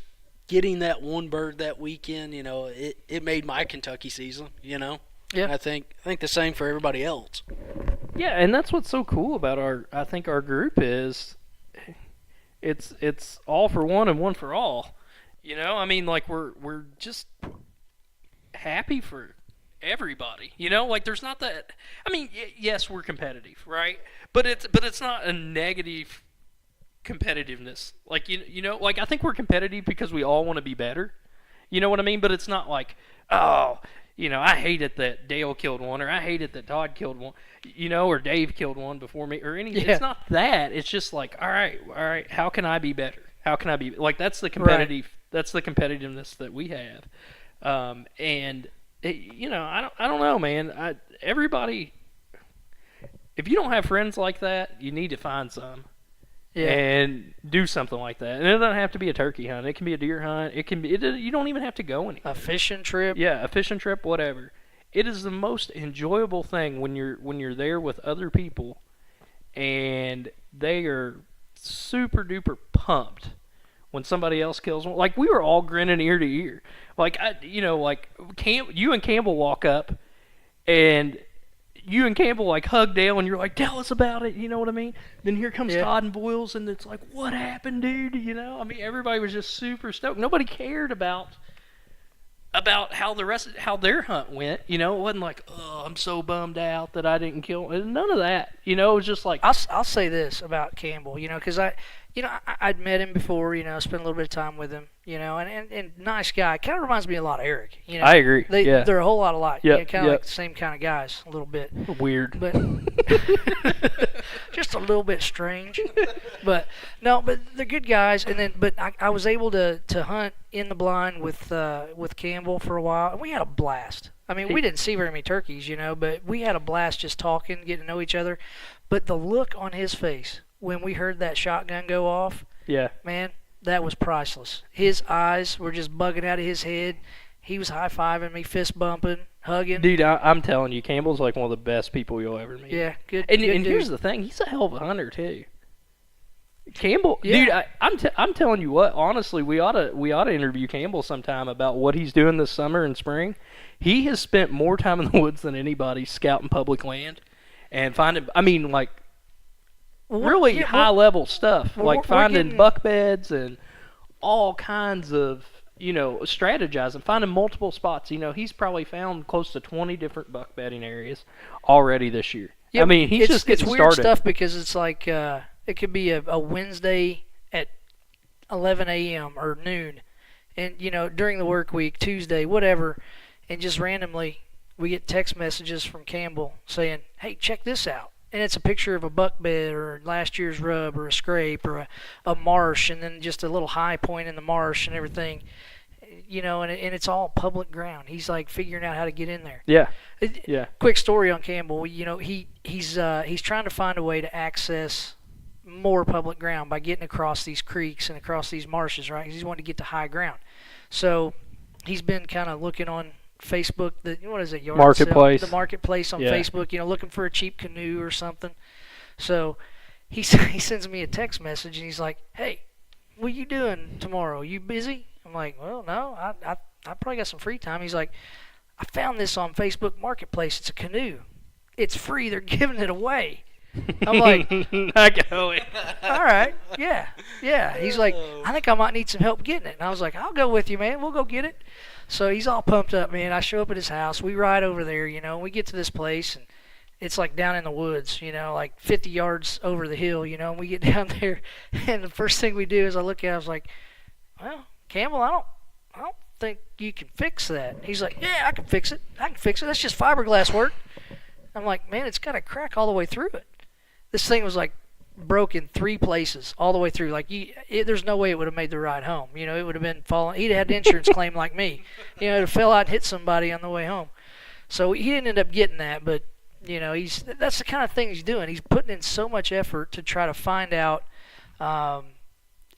getting that one bird that weekend. It made my Kentucky season. Yeah. And I think the same for everybody else. Yeah, and that's what's so cool about our group is it's all for one and one for all. I mean, we're just happy for everybody. There's not that. I mean, yes, we're competitive, right? But it's not a negative competitiveness. I think we're competitive because we all want to be better. You know what I mean? But it's not oh, I hate it that Dale killed one, or I hate it that Todd killed one, or Dave killed one before me, or anything. Yeah. It's not that. It's just all right, how can I be better? How can I be that's the competitive. Right. That's the competitiveness that we have, and I don't know, man. Everybody, if you don't have friends like that, you need to find some. Yeah. And do something like that. And it doesn't have to be a turkey hunt. It can be a deer hunt. It can be. You don't even have to go anywhere. A fishing trip. Yeah, a fishing trip, whatever. It is the most enjoyable thing when you're there with other people, and they are super duper pumped when somebody else kills one. We were all grinning ear to ear. You and Campbell walk up, and you and Campbell hug Dale, and you're like, tell us about it. You know what I mean? Then here comes Todd and Boyles, and it's what happened, dude? I mean, everybody was just super stoked. Nobody cared about how their hunt went. It wasn't oh, I'm so bummed out that I didn't kill. None of that. It was just I'll say this about Campbell, because I'd met him before, spent a little bit of time with him, and nice guy. Kind of reminds me a lot of Eric. I agree. They're a whole lot alike. Yep, Kind of yep. the same kind of guys, a little bit. Weird. But just a little bit strange. But they're good guys. But I was able to hunt in the blind with Campbell for a while, and we had a blast. I mean, we didn't see very many turkeys, but we had a blast just talking, getting to know each other. But the look on his face when we heard that shotgun go off, Yeah. man, that was priceless. His eyes were just bugging out of his head. He was high-fiving me, fist bumping, hugging. Dude, I'm telling you, Campbell's one of the best people you'll ever meet. Yeah, good. And good dude. here's the thing, he's a hell of a hunter too. Campbell, Yeah. dude, I'm telling you what. Honestly, we ought to interview Campbell sometime about what he's doing this summer and spring. He has spent more time in the woods than anybody scouting public land and finding. I mean, really high level stuff, we're finding getting- buck beds and all kinds of strategizing, finding multiple spots. He's probably found close to 20 different buck bedding areas already this year. Yeah, I mean, he's just getting it's weird started. stuff because it's it could be a Wednesday at 11 a.m. or noon, and during the work week, Tuesday, whatever, and just randomly we get text messages from Campbell saying, "Hey, check this out." And it's a picture of a buck bed or last year's rub or a scrape or a marsh, and then just a little high point in the marsh and everything. And it's all public ground. He's like figuring out how to get in there. Yeah. Yeah. Quick story on Campbell. He's trying to find a way to access more public ground by getting across these creeks and across these marshes, right? 'Cause he's wanting to get to high ground. So he's been kind of looking on Facebook, what is it? Yard Marketplace. Sale, the marketplace on Yeah. Facebook, looking for a cheap canoe or something. So he sends me a text message and he's like, "Hey, what are you doing tomorrow? You busy?" I'm like, "Well, no, I probably got some free time." He's like, "I found this on Facebook Marketplace. It's a canoe. It's free. They're giving it away." I'm like, I go it. "All right, yeah." He's like, "I think I might need some help getting it." And I was like, "I'll go with you, man. We'll go get it." So he's all pumped up, man. I show up at his house. We ride over there, we get to this place, and it's like down in the woods, like 50 yards over the hill, and we get down there, and the first thing we do is I look at it, I was like, "Well, Campbell, I don't think you can fix that." He's like, "Yeah, I can fix it. That's just fiberglass work." I'm like, "Man, it's got a crack all the way through it." This thing was like broke in 3 places all the way through. Like there's no way it would have made the ride home. It would have been falling. He'd had an insurance claim like me. It fell out and hit somebody on the way home. So he didn't end up getting that, but that's the kind of thing he's doing. He's putting in so much effort to try to find out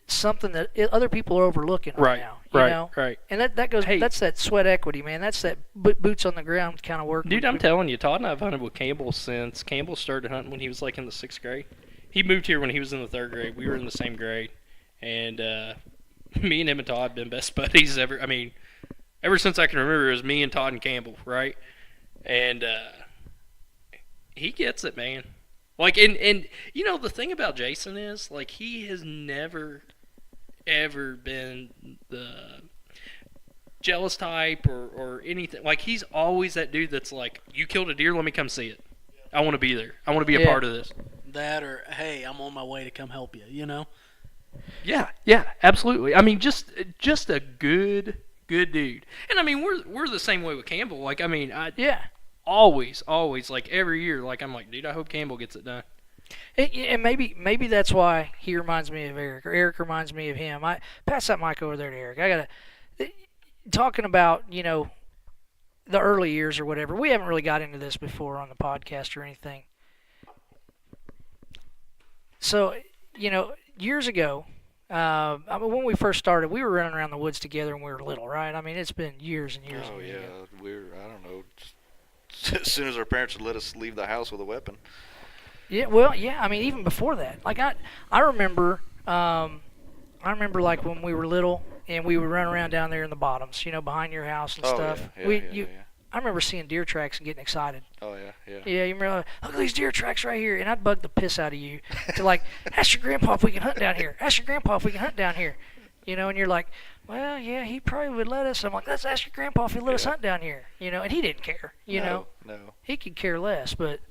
something that other people are overlooking right now. Right. And that goes. Hey. That's that sweat equity, man. That's that boots on the ground kind of work. Dude, I'm telling you, Todd and I have hunted with Campbell since Campbell started hunting when he was like in the 6th grade. He moved here when he was in the 3rd grade. We were in the same grade, and me and him and Todd have been best buddies ever since I can remember. It was me and Todd and Campbell, right? And he gets it, man. Like, and the thing about Jason is, like, he has never ever been the jealous type or anything. Like, he's always that dude that's like, "You killed a deer, let me come see it. I want to be there. I want to be a part of this." That or, "Hey, I'm on my way to come help you," Yeah, absolutely. I mean, just a good dude. And I mean, we're the same way with Campbell. Like, I mean, always, like every year, like I'm like, dude, I hope Campbell gets it done. And maybe that's why he reminds me of Eric, or Eric reminds me of him. I pass that mic over there to Eric. I gotta talking about the early years or whatever. We haven't really got into this before on the podcast or anything. So years ago, when we first started, we were running around the woods together when we were little, right? I mean, it's been years and years. Oh and yeah, years ago. I don't know. As soon as our parents would let us leave the house with a weapon. Yeah, well, yeah. I mean, even before that, like I remember like when we were little and we would run around down there in the bottoms, behind your house and stuff. Yeah. I remember seeing deer tracks and getting excited. Oh yeah. Yeah, you remember? Look at these deer tracks right here, and I'd bug the piss out of you to like, ask your grandpa if we can hunt down here. Ask your grandpa if we can hunt down here. And you're like, well, yeah, he probably would let us. I'm like, let's ask your grandpa if he'd let us hunt down here. And he didn't care. No. He could care less, but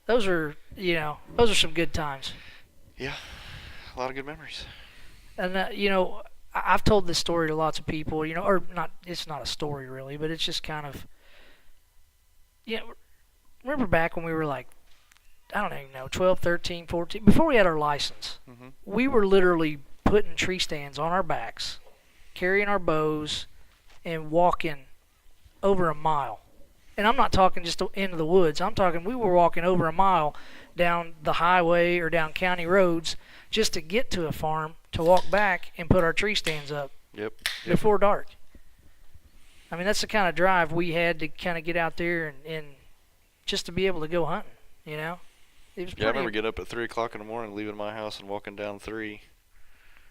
those are some good times. Yeah, a lot of good memories. And I've told this story to lots of people. Or not. It's not a story really, but it's just kind of. Remember back when we were like, I don't even know, 12, 13, 14, before we had our license, we were literally putting tree stands on our backs, carrying our bows, and walking over a mile. And I'm not talking just into the woods. I'm talking we were walking over a mile down the highway or down county roads just to get to a farm to walk back and put our tree stands up before dark. I mean, that's the kind of drive we had to kind of get out there and just to be able to go hunting, It was I remember getting up at 3 o'clock in the morning, leaving my house and walking down 3.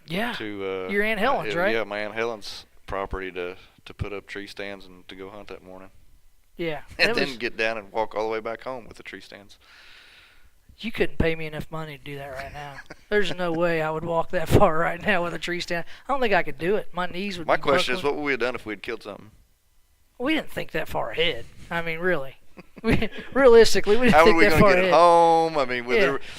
Yeah. To your Aunt Helen's, right? Yeah, my Aunt Helen's property to put up tree stands and to go hunt that morning. Yeah. And then get down and walk all the way back home with the tree stands. You couldn't pay me enough money to do that right now. There's no way I would walk that far right now with a tree stand. I don't think I could do it. My knees would. My question is, what would we have done if we had killed something? We didn't think that far ahead. I mean, really. Realistically, we didn't How think were we that going far to get ahead. home? I mean,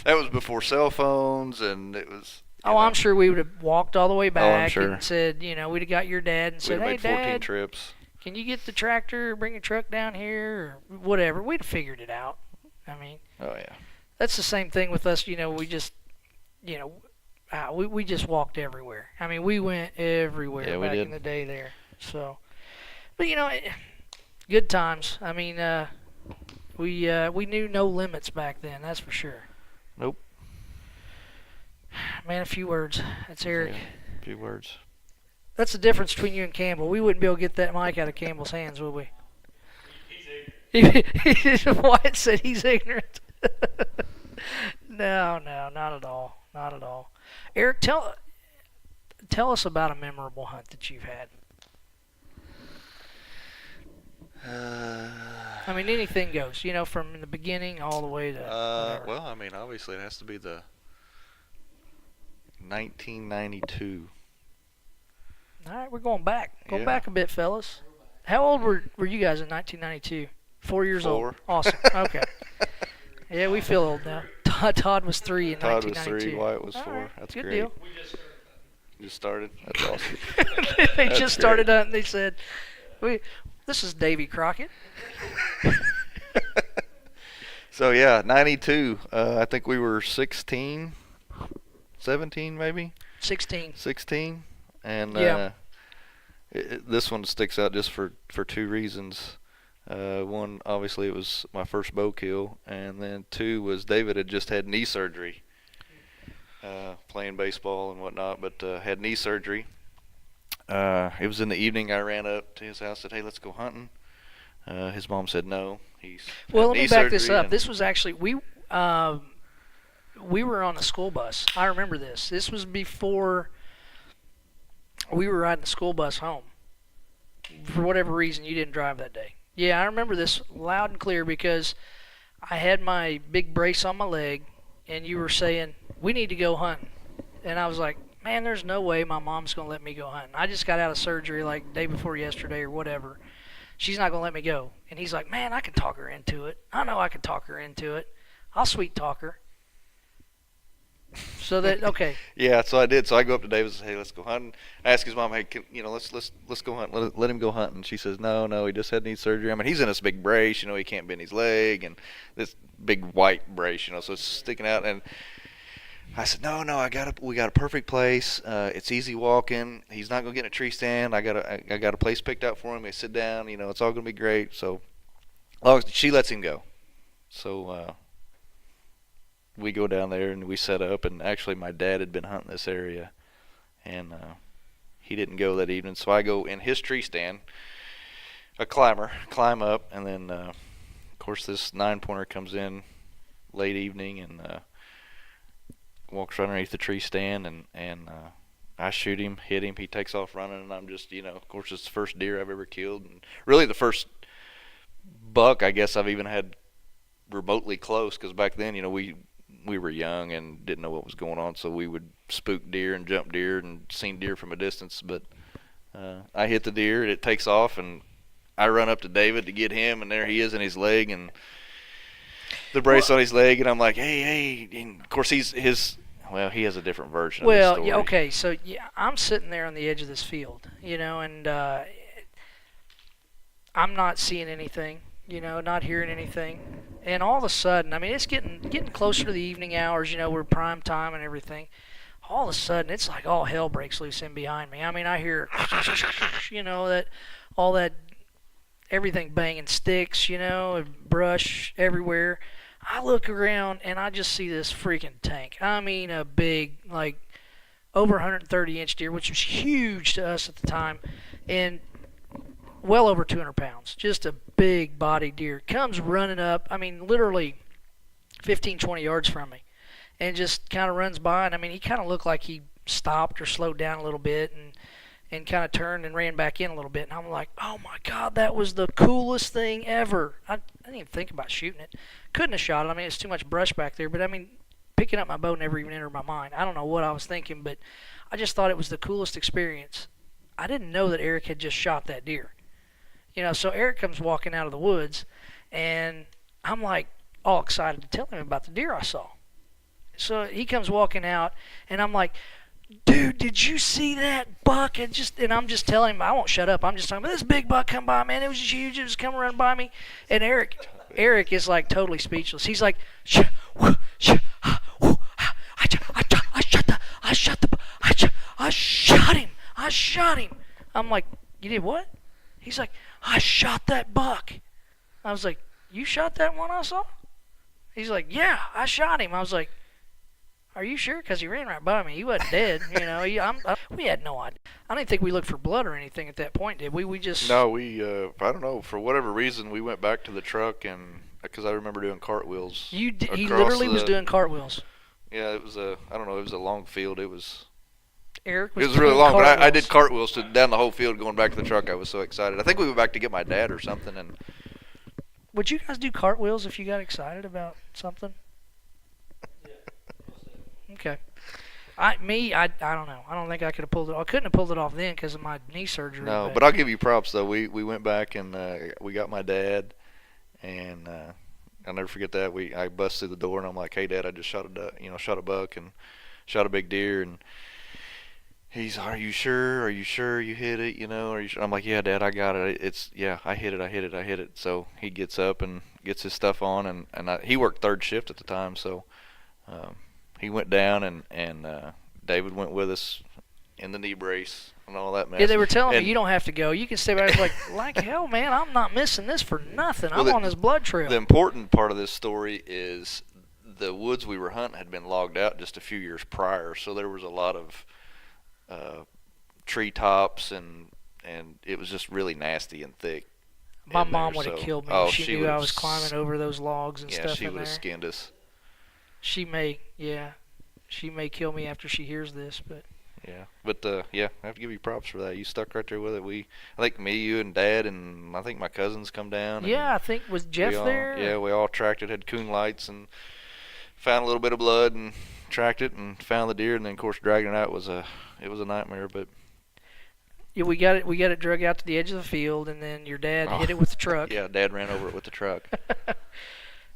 that was before cell phones, and it was. I'm sure we would have walked all the way back sure. and said, we'd have got your dad and We'd said, have "Hey, made 14 Dad, trips. can you get the tractor, bring a truck down here, or whatever? We'd have figured it out. I mean, Oh yeah. that's the same thing with us. We just, you know, we just walked everywhere. I mean, we went everywhere Yeah, we back did. in the day there. So, but good times. I mean, we knew no limits back then. That's for sure. Nope. Man, a few words. That's Eric. Yeah, a few words. That's the difference between you and Campbell. We wouldn't be able to get that mic out of Campbell's hands, would we? Wyatt said he's ignorant. No, not at all. Not at all. Eric, tell us about a memorable hunt that you've had. I mean, anything goes. From the beginning all the way to whatever. Well, I mean, obviously it has to be the 1992. All right, we're going back. Go Yeah. back a bit, fellas. How old were you guys in 1992? 4 years old. 4. Awesome. Okay. Yeah, we feel old now. Todd was 3 in Todd was 1992. 3, Wyatt was All 4. right, That's good great. deal. Just started. That's awesome. They That's just started hunting. They said, "This is Davy Crockett." So yeah, 92. I think we were 16, 17 maybe. 16. 16, and Yeah. this one sticks out just for 2 reasons. One, obviously, it was my first bow kill, and then 2 was David had just had knee surgery, playing baseball and whatnot, but had knee surgery. It was in the evening. I ran up to his house, said, "Hey, let's go hunting." His mom said no. Well, let me back this up. And This was actually we were on a school bus. I remember this. This was before we were riding the school bus home. For whatever reason, you didn't drive that day. Yeah, I remember this loud and clear because I had my big brace on my leg, and you were saying, "We need to go hunting." And I was like, man, there's no way my mom's going to let me go hunting. I just got out of surgery like the day before yesterday or whatever. She's not going to let me go. And he's like, man, I can talk her into it. I know I can talk her into it. I'll sweet talk her. So that, okay. Yeah, so I did. So I go up to David and say, "Hey, let's go hunting." I ask his mom, "Hey, let's go hunt. Let him go hunting." She says, "No, he just had knee surgery. I mean, he's in this big brace. He can't bend his leg, and this big white brace, so it's sticking out." And I said, "No, we got a perfect place. It's easy walking. He's not gonna get in a tree stand. I got a place picked out for him. He sit down. It's all gonna be great." So, she lets him go. So we go down there and we set up. And actually, my dad had been hunting this area, and he didn't go that evening. So I go in his tree stand, climb up, and then of course this 9-pointer comes in late evening and walks right underneath the tree stand, and I shoot him, hit him, he takes off running, and I'm just, of course it's the first deer I've ever killed, and really the first buck I guess I've even had remotely close, because back then, we were young and didn't know what was going on, so we would spook deer and jump deer and seen deer from a distance, but I hit the deer, and it takes off, and I run up to David to get him, and there he is in his leg, and the brace on his leg, and I'm like, hey, and of course he has a different version of the story. Yeah, okay, so I'm sitting there on the edge of this field, and I'm not seeing anything, not hearing anything, and all of a sudden, I mean, it's getting closer to the evening hours, we're prime time and everything. All of a sudden, it's like all hell breaks loose in behind me. I mean, I hear, that everything banging sticks, brush everywhere. I look around and I just see this freaking tank. I mean, a big, like, over 130-inch deer, which was huge to us at the time, and well over 200 pounds. Just a big body deer. Comes running up, I mean, literally 15, 20 yards from me, and just kind of runs by. And I mean, he kind of looked like he stopped or slowed down a little bit and kind of turned and ran back in a little bit. And I'm like, oh my God, that was the coolest thing ever. I didn't even think about shooting it. Couldn't have shot it. I mean, it's too much brush back there. But I mean, picking up my bow never even entered my mind. I don't know what I was thinking, but I just thought it was the coolest experience. I didn't know that Eric had just shot that deer. So Eric comes walking out of the woods, and I'm like all excited to tell him about the deer I saw. So he comes walking out, and I'm like, dude, did you see that buck? And I'm just telling him, I won't shut up. I'm just talking about this big buck come by, man. It was just huge. It was coming running by me. And Eric is like totally speechless. He's like, I shot him. I'm like, you did what? He's like, I shot that buck. I was like, you shot that one I saw? He's like, yeah, I shot him. I was like, are you sure? Because he ran right by me. He wasn't dead. You know, we had no idea. I didn't think we looked for blood or anything at that point, did we? We just... No, I don't know. For whatever reason, we went back to the truck, and because I remember doing cartwheels. He literally was doing cartwheels. Yeah, it was I don't know, it was a long field. It was Eric really long, but I did cartwheels down the whole field going back to the truck. I was so excited. I think we went back to get my dad or something. And would you guys do cartwheels if you got excited about something? Okay. I don't know. I don't think I could have pulled it off. I couldn't have pulled it off then because of my knee surgery. No, but I'll give you props, though. We went back and we got my dad, and I'll never forget that. I bust through the door, and I'm like, hey, Dad, I just shot a buck and shot a big deer. And he's, are you sure? Are you sure you hit it? You know, are you sure? I'm like, yeah, Dad, I got it. I hit it. So he gets up and gets his stuff on, and he worked third shift at the time, so he went down, and David went with us in the knee brace and all that mess. Yeah, they were telling me you don't have to go. You can stay back like hell, man. I'm not missing this for nothing. I'm on this blood trail. The important part of this story is the woods we were hunting had been logged out just a few years prior, so there was a lot of tree tops, and it was just really nasty and thick. My mom would have killed me if she knew I was climbing over those logs and stuff in there. Yeah, she would have skinned us. She may kill me after she hears this, but... Yeah, but I have to give you props for that. You stuck right there with it. I think me, you, and Dad, and I think my cousins come down. Yeah, I think was Jeff there? Yeah, we all tracked it, had coon lights, and found a little bit of blood, and tracked it, and found the deer, and then of course dragging it out was a nightmare. But yeah, we got it drug out to the edge of the field, and then your dad hit it with the truck. Yeah, Dad ran over it with the truck.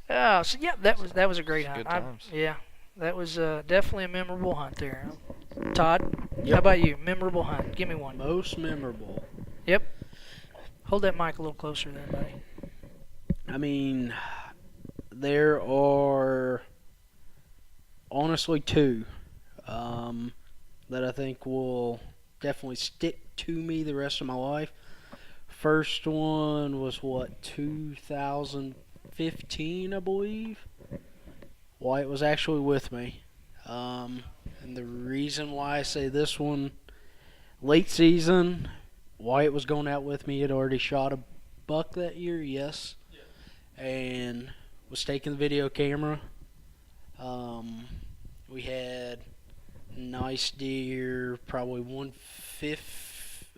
So yeah, that was a great hunt. Good times. Yeah, that was definitely a memorable hunt there. Todd, Yep. How about you? Memorable hunt. Give me one. Most memorable. Yep. Hold that mic a little closer there, buddy. I mean, there are honestly two that I think will definitely stick to me the rest of my life. First one was 2015, I believe. Wyatt was actually with me. And the reason why I say this one, late season, Wyatt was going out with me. He had already shot a buck that year, yes. Yeah. And was taking the video camera. We had nice deer, probably 1/5.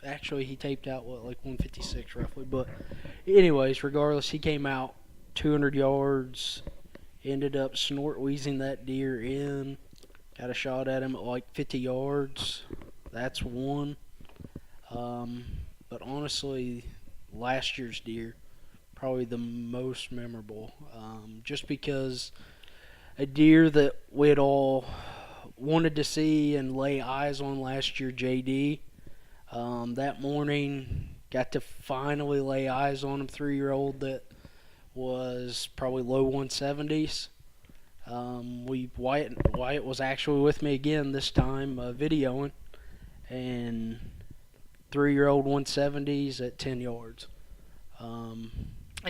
Actually, he taped out, 156 roughly. But anyways, regardless, he came out 200 yards, ended up snort-wheezing that deer in. Got a shot at him at 50 yards. That's one. But honestly, last year's deer, probably the most memorable. Just because a deer that we had all wanted to see and lay eyes on last year, JD. That morning, got to finally lay eyes on him, 3-year-old that was probably low 170s. Wyatt was actually with me again this time, videoing, and 3-year-old 170s at 10 yards. And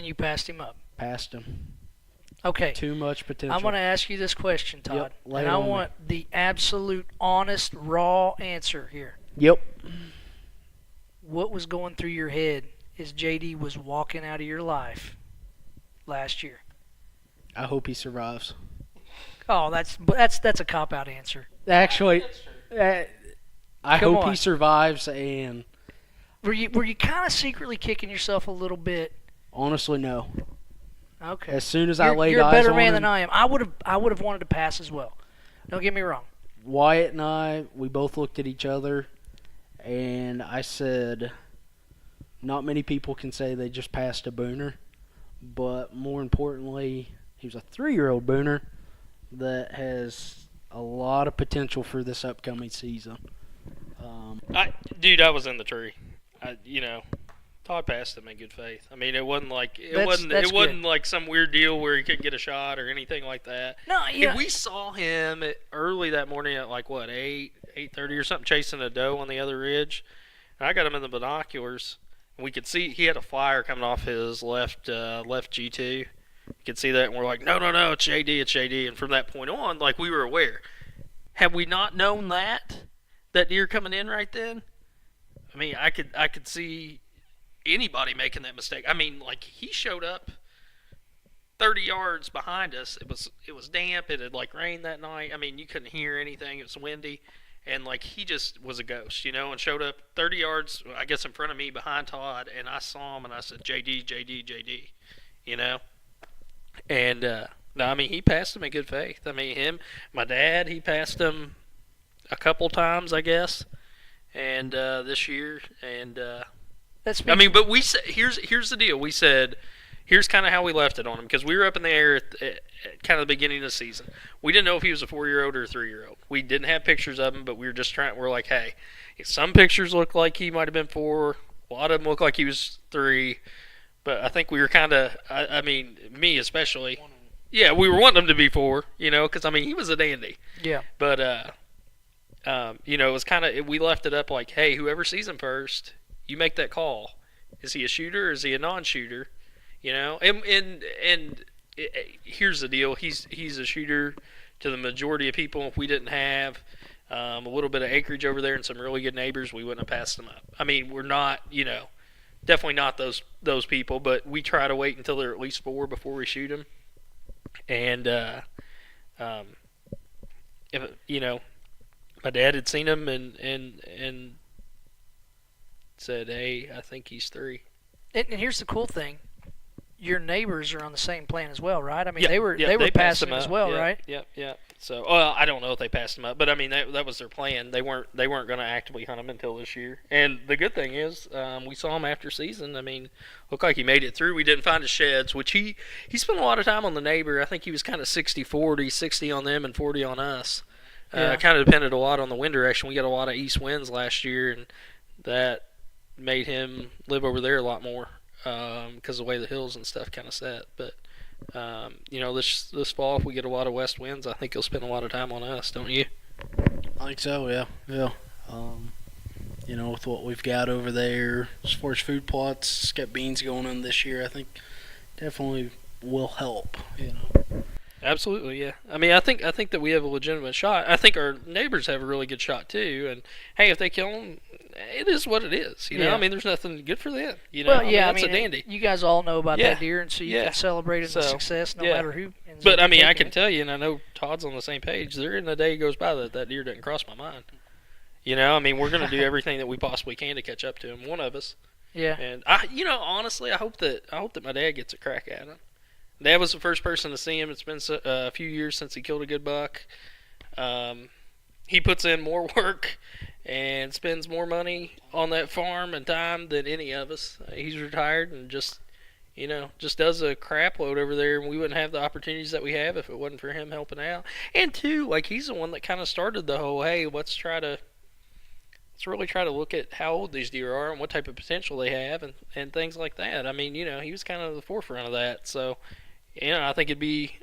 you passed him up. Passed him. Okay. Too much potential. I'm going to ask you this question, Todd. Yep, and I want the absolute, honest, raw answer here. Yep. What was going through your head as JD was walking out of your life last year? I hope he survives. Oh, that's a cop-out answer. Actually, I Come hope on. he survives. And Were you kind of secretly kicking yourself a little bit? honestly, no. Okay. As soon as I laid you're a eyes better on man him, than I am. I would have wanted to pass as well. Don't get me wrong. Wyatt and I, we both looked at each other, and I said, not many people can say they just passed a booner, but more importantly, he was a 3-year-old booner that has a lot of potential for this upcoming season. I was in the tree. Todd passed him in good faith. I mean, it wasn't like That's wasn't good. like some weird deal where he couldn't get a shot or anything like that. No, yeah. And we saw him early that morning at like what 8:30 or something, chasing a doe on the other ridge. And I got him in the binoculars, and we could see he had a flyer coming off his left G2. You could see that, and we're like, no, it's JD. And from that point on, like, we were aware. Had we not known that deer coming in right then, I mean, I could see anybody making that mistake. I mean, like, he showed up 30 yards behind us. It was damp. It had like rained that night. I mean, you couldn't hear anything. It was windy, and like he just was a ghost, and showed up 30 yards, I guess, in front of me behind Todd, and I saw him and I said, JD, and no, I mean, he passed him in good faith. I mean, my dad, he passed him a couple times, I guess, and this year, and I mean, but we said, here's the deal. We said, here's kind of how we left it on him, because we were up in the air at kind of the beginning of the season. We didn't know if he was a 4-year-old or a 3-year-old. We didn't have pictures of him, but we were just we're like, hey, some pictures look like he might have been 4. A lot of them look like he was 3. But I think we were kind of, I mean, me especially. Yeah, we were wanting him to be 4, because, I mean, he was a dandy. Yeah. But, it was kind of, we left it up like, hey, whoever sees him first, you make that call. Is he a shooter or is he a non-shooter? And here's the deal. He's a shooter to the majority of people. If we didn't have a little bit of acreage over there and some really good neighbors, we wouldn't have passed him up. I mean, we're not, definitely not those people, but we try to wait until they're at least 4 before we shoot them. And, my dad had seen him and said, hey, I think he's 3. And here's the cool thing. Your neighbors are on the same plan as well, right? I mean, Yeah, they were passed passing him as well, yeah, right? Yeah. So, I don't know if they passed him up, but I mean that was their plan. They weren't going to actively hunt him until this year. And the good thing is, we saw him after season. I mean, looked like he made it through. We didn't find his sheds, which he spent a lot of time on the neighbor. I think he was kind of 60-40, 60 on them and 40 on us. Yeah. Kind of depended a lot on the wind direction. We got a lot of east winds last year, and that made him live over there a lot more. Because of the way the hills and stuff kind of set. But, this fall, if we get a lot of west winds, I think he'll spend a lot of time on us, don't you? I think so, yeah. With what we've got over there, as far as food plots, got beans going on this year, I think definitely will help, Absolutely, yeah. I mean, I think that we have a legitimate shot. I think our neighbors have a really good shot, too. And, hey, if they kill them, it is what it is, Yeah. I mean, there's nothing good for them, Well, yeah, that's a dandy. You guys all know about Yeah. that deer, and so you Yeah. can celebrate the success no yeah. matter who ends But, up I mean, I taking can it. tell you, and I know Todd's on the same page, there isn't a day goes by that deer doesn't cross my mind. I mean, we're going to do everything that we possibly can to catch up to him, one of us. Yeah. And, honestly, I hope that my dad gets a crack at him. Dad was the first person to see him. It's been a few years since he killed a good buck. He puts in more work and spends more money on that farm and time than any of us. He's retired and just does a crap load over there, and we wouldn't have the opportunities that we have if it wasn't for him helping out. And two, like, he's the one that kind of started the whole, hey, let's really try to look at how old these deer are and what type of potential they have and things like that. I mean, he was kind of the forefront of that. So, I think it'd be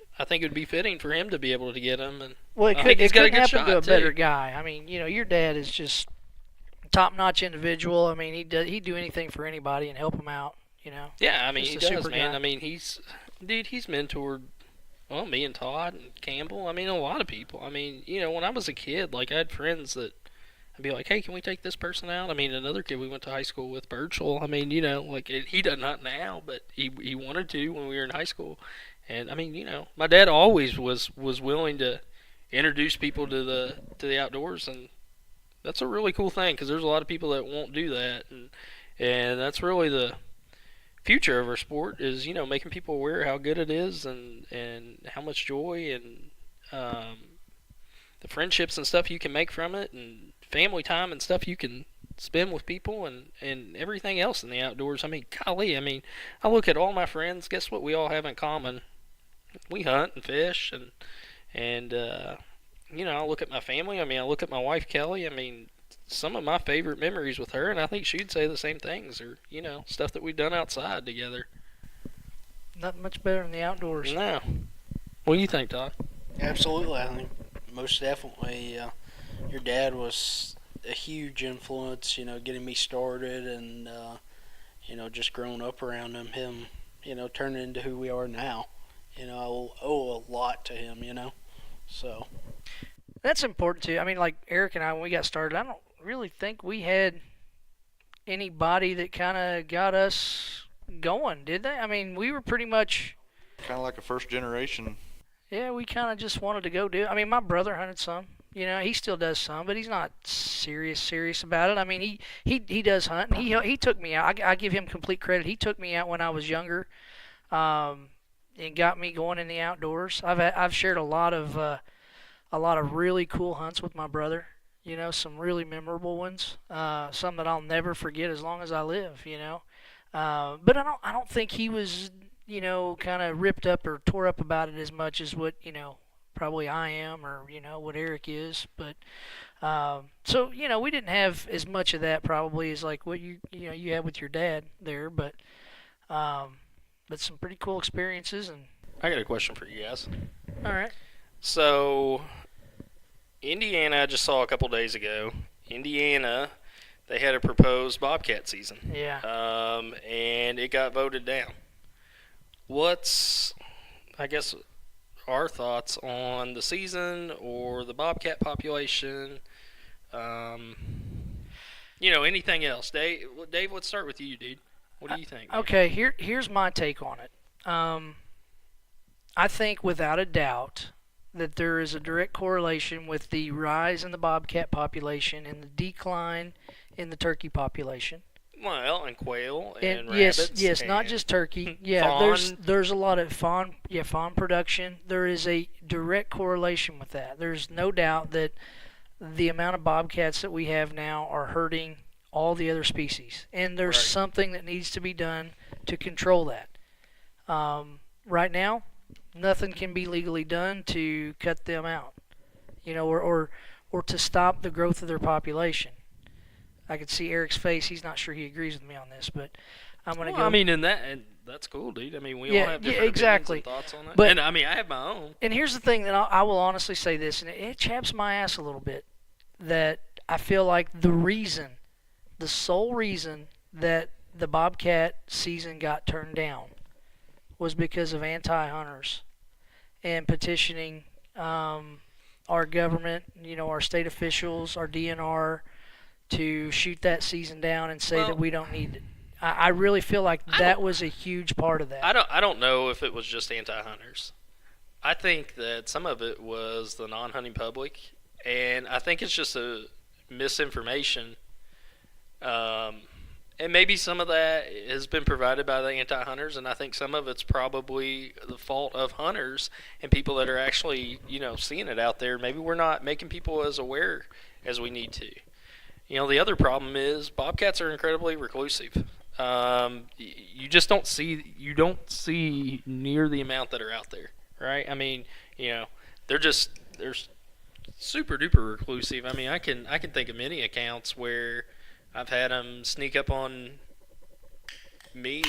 fitting for him to be able to get them. And Well, I think he's got a good happen shot to a too. better guy. I mean, your dad is just top-notch individual. I mean, he'd do anything for anybody and help them out. Yeah, I mean, Just he a does, super man. guy. I mean, he's mentored, well, me and Todd and Campbell. I mean, a lot of people. I mean, when I was a kid, like, I had friends that I'd be like, hey, can we take this person out? I mean, another kid we went to high school with, Birchall. I mean, like, he doesn't hunt now, but he wanted to when we were in high school. And, I mean, my dad always was willing to introduce people to the outdoors, and that's a really cool thing because there's a lot of people that won't do that, and that's really the future of our sport is making people aware how good it is and how much joy and the friendships and stuff you can make from it and family time and stuff you can spend with people and everything else in the outdoors. I mean, golly, I look at all my friends, guess what we all have in common? We hunt and fish and I look at my family. I mean, I look at my wife, Kelly. I mean, some of my favorite memories with her, and I think she'd say the same things, or, stuff that we've done outside together. Not much better than the outdoors. No. What do you think, Todd? Absolutely, I think most definitely. Your dad was a huge influence, getting me started and, just growing up around him. Him, turning into who we are now. I owe a lot to him, So. That's important too. I mean, like Eric and I, when we got started, I don't really think we had anybody that kind of got us going, did they? I mean, we were pretty much Kind of like a first generation. yeah, we kind of just wanted to go do it. I mean, my brother hunted some. He still does some, but he's not serious about it. I mean, he does hunt. And he took me out. I give him complete credit. He took me out when I was younger, and got me going in the outdoors. I've shared a lot of really cool hunts with my brother. Some really memorable ones. Some that I'll never forget as long as I live. But I don't think he was kind of ripped up or tore up about it as much as what probably I am, or what Eric is. But so we didn't have as much of that probably as like what you had with your dad there, but some pretty cool experiences. And I got a question for you guys. all right, So, Indiana, I just saw a couple days ago. Indiana, they had a proposed Bobcat season. yeah. And it got voted down. What's, I guess, our thoughts on the season or the Bobcat population? Anything else? Dave, let's start with you, dude. What do you think? Okay, here's my take on it. I think without a doubt that there is a direct correlation with the rise in the bobcat population and the decline in the turkey population. Well, and quail and yes, rabbits. yes, and not just turkey. Yeah, fawn. there's a lot of fawn production. There is a direct correlation with that. There's no doubt that the amount of bobcats that we have now are hurting all the other species, and there's Right. something that needs to be done to control that. Right now, nothing can be legally done to cut them out, or to stop the growth of their population. I could see Eric's face; he's not sure he agrees with me on this, but I'm gonna go. I mean, and that's cool, dude. I mean, we Yeah, all have yeah, different exactly. opinions and thoughts on it. But- and I mean, I have my own. And here's the thing that I will honestly say this, and it chaps my ass a little bit, that I feel like the sole reason that the bobcat season got turned down was because of anti-hunters and petitioning our government, our state officials, our DNR, to shoot that season down and say that we don't need it. I really feel like that was a huge part of that. I don't know if it was just anti-hunters. I think that some of it was the non-hunting public, and I think it's just a misinformation. And maybe some of that has been provided by the anti-hunters, and I think some of it's probably the fault of hunters and people that are actually, seeing it out there. Maybe we're not making people as aware as we need to. The other problem is bobcats are incredibly reclusive. You just don't see near the amount that are out there, right? I mean, they're super duper reclusive. I mean, I can think of many accounts where I've had them sneak up on me,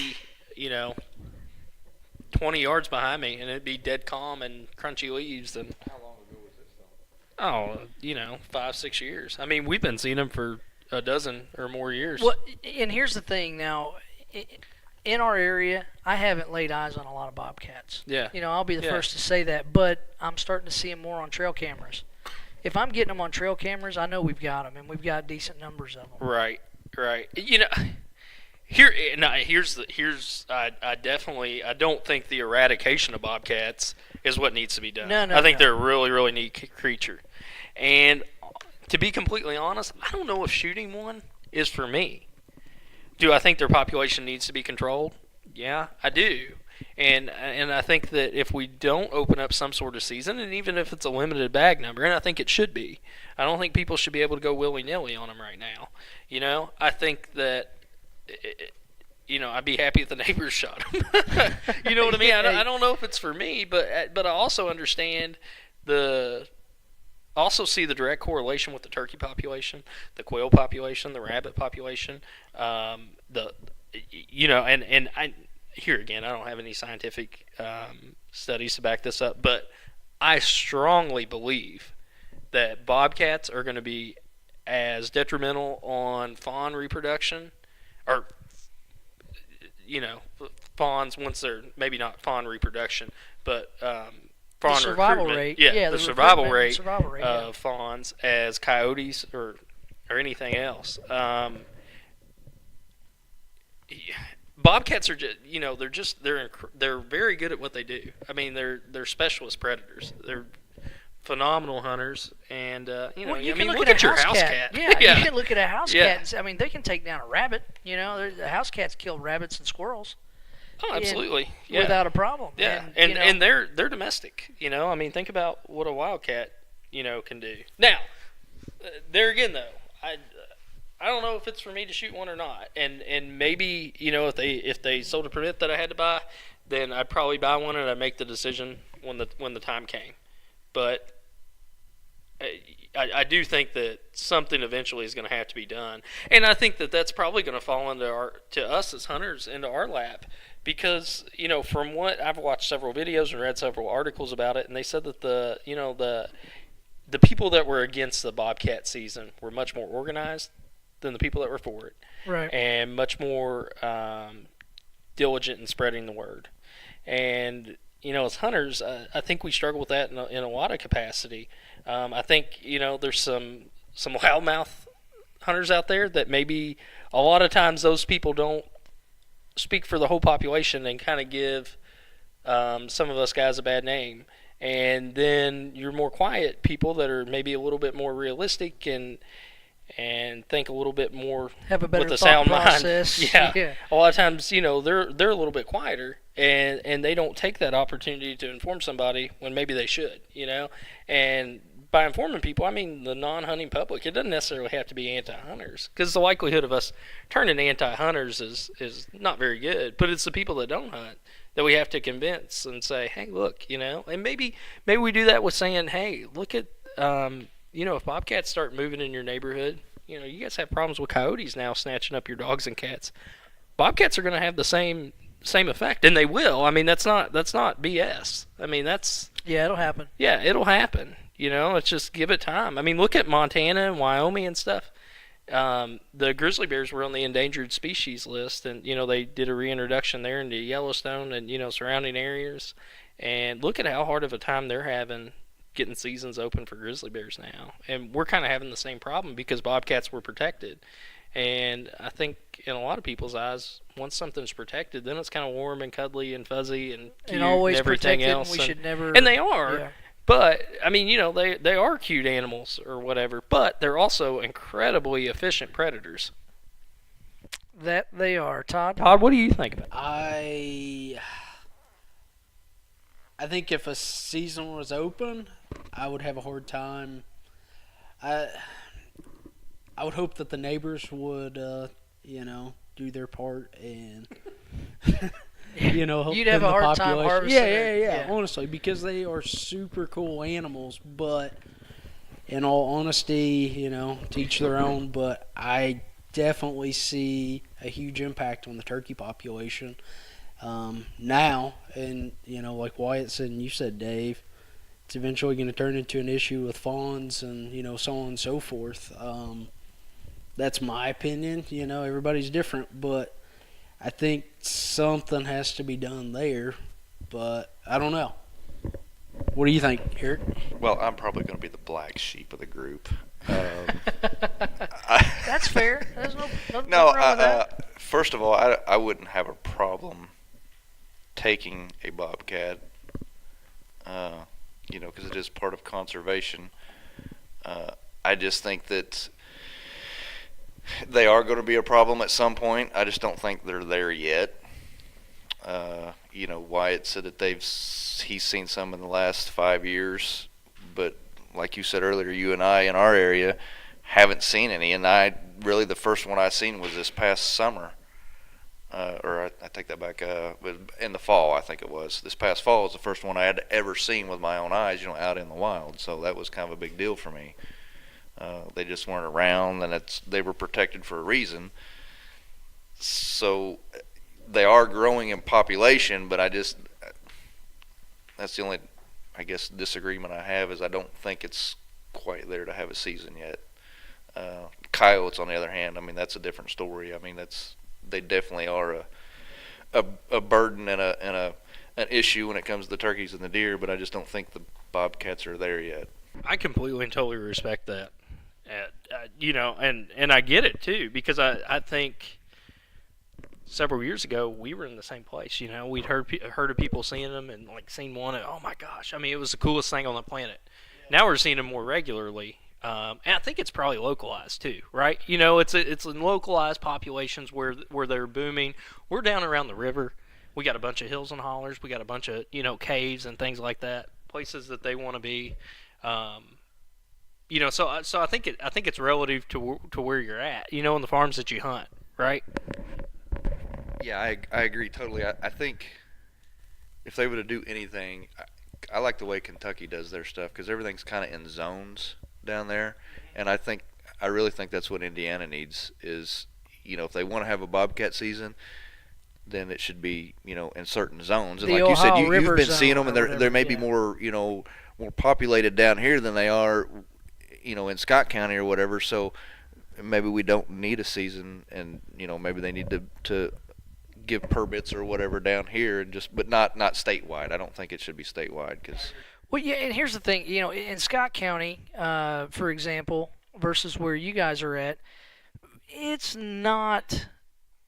20 yards behind me, and it'd be dead calm and crunchy leaves. And How long ago was this, though? 5-6 years. I mean, we've been seeing them for a dozen or more years. Well, and here's the thing now. In our area, I haven't laid eyes on a lot of bobcats. Yeah. I'll be the first to say that, but I'm starting to see them more on trail cameras. If I'm getting them on trail cameras, I know we've got them, and we've got decent numbers of them. Right. I don't think the eradication of bobcats is what needs to be done. No, I think no. they're a really, really neat creature. And to be completely honest, I don't know if shooting one is for me. Do I think their population needs to be controlled? Yeah, I do. And I think that if we don't open up some sort of season, and even if it's a limited bag number, and I think it should be, I don't think people should be able to go willy-nilly on them right now. I think that, I'd be happy if the neighbors shot them. You know what I mean? I don't know if it's for me, but I also understand the also see the direct correlation with the turkey population, the quail population, the rabbit population. The and I here again, I don't have any scientific studies to back this up, but I strongly believe that bobcats are going to be as detrimental on fawn reproduction, or fawns once they're maybe not fawn reproduction, but fawn survival recruitment. rate. Yeah, Yeah, the the survival recruitment rate yeah. of fawns as coyotes or anything else. Bobcats are just they're very good at what they do. I mean, they're specialist predators. They're phenomenal hunters, and look at your house cat. Yeah, Yeah. you can look at a house Yeah. cat. And, I mean, they can take down a rabbit. The house cats kill rabbits and squirrels. Oh, absolutely. Yeah. Without a problem. Yeah, And they're domestic. I mean, think about what a wildcat can do. Now, there again though, I don't know if it's for me to shoot one or not, and maybe if they sold a permit that I had to buy, then I'd probably buy one and I'd make the decision when the time came. But I do think that something eventually is going to have to be done, and I think that that's probably going to fall to us as hunters into our lap, because from what I've watched several videos and read several articles about it, and they said that the people that were against the bobcat season were much more organized than the people that were for it, right, and much more diligent in spreading the word. And as hunters, I think we struggle with that in a lot of capacity. I think there's some loudmouth hunters out there that maybe a lot of times those people don't speak for the whole population and kind of give some of us guys a bad name. And then you're more quiet people that are maybe a little bit more realistic and think a little bit more have a better with a thought sound process. mind. Yeah. A lot of times, they're a little bit quieter, and they don't take that opportunity to inform somebody when maybe they should. And by informing people, I mean the non-hunting public. It doesn't necessarily have to be anti-hunters, because the likelihood of us turning anti-hunters is not very good. But it's the people that don't hunt that we have to convince and say, hey, look, and maybe we do that with saying, hey, look at if bobcats start moving in your neighborhood, you guys have problems with coyotes now snatching up your dogs and cats. Bobcats are going to have the same effect, and they will. I mean, that's not BS. I mean, it'll happen. Yeah, it'll happen. Let's just give it time. I mean, look at Montana and Wyoming and stuff. The grizzly bears were on the endangered species list, and they did a reintroduction there into Yellowstone and surrounding areas. And look at how hard of a time they're having getting seasons open for grizzly bears now. And we're kind of having the same problem because bobcats were protected. And I think in a lot of people's eyes, once something's protected, then it's kind of warm and cuddly and fuzzy and cute and always and everything protected. else. And we should never. And they are. Yeah. But I mean, they are cute animals or whatever. But they're also incredibly efficient predators. That they are. Todd, what do you think about I think if a season was open, I would have a hard time. I would hope that the neighbors would, do their part and, help You'd have them a the hard time population. harvesting Yeah, it. honestly, because they are super cool animals, but in all honesty, to each their own, but I definitely see a huge impact on the turkey population now, and like Wyatt said and you said, Dave, it's eventually going to turn into an issue with fawns and so on and so forth. That's my opinion. Everybody's different, but I think something has to be done there, but I don't know. What do you think, Eric? Well, I'm probably going to be the black sheep of the group. that's fair. There's no No, wrong with that. first of all, I wouldn't have a problem taking a bobcat, because it is part of conservation. I just think that they are going to be a problem at some point. I just don't think they're there yet. Wyatt said that he's seen some in the last 5 years, but like you said earlier, you and I in our area haven't seen any, and the first one I seen was this past summer. or I take that back. In the fall, I think it was. This past fall was the first one I had ever seen with my own eyes, out in the wild. So that was kind of a big deal for me. They just weren't around, and they were protected for a reason. So they are growing in population, but that's the only, I guess, disagreement I have is I don't think it's quite there to have a season yet. Coyotes, on the other hand, I mean, that's a different story. I mean, they definitely are a burden and an issue when it comes to the turkeys and the deer, but I just don't think the bobcats are there yet. I completely and totally respect that. And I get it too, because I think several years ago we were in the same place. We'd heard of people seeing them and like seen one, and oh my gosh, I mean, it was the coolest thing on the planet. Now we're seeing them more regularly, and I think it's probably localized too, right? It's in localized populations where they're booming. We're down around the river. We got a bunch of hills and hollers. We got a bunch of caves and things like that, places that they want to be. So I think it's relative to where you're at, in the farms that you hunt, right? Yeah, I agree totally. I think if they were to do anything, I like the way Kentucky does their stuff because everything's kind of in zones down there, and I really think that's what Indiana needs is, if they want to have a bobcat season, then it should be, in certain zones. And The like you said, Ohio you've River been zone seeing them, and or there may be whatever, more populated down here than they are, in Scott County or whatever. So maybe we don't need a season, and maybe they need to give permits or whatever down here, and but not statewide. I don't think it should be statewide because. Well, yeah, and here's the thing. In Scott County, for example, versus where you guys are at, it's not.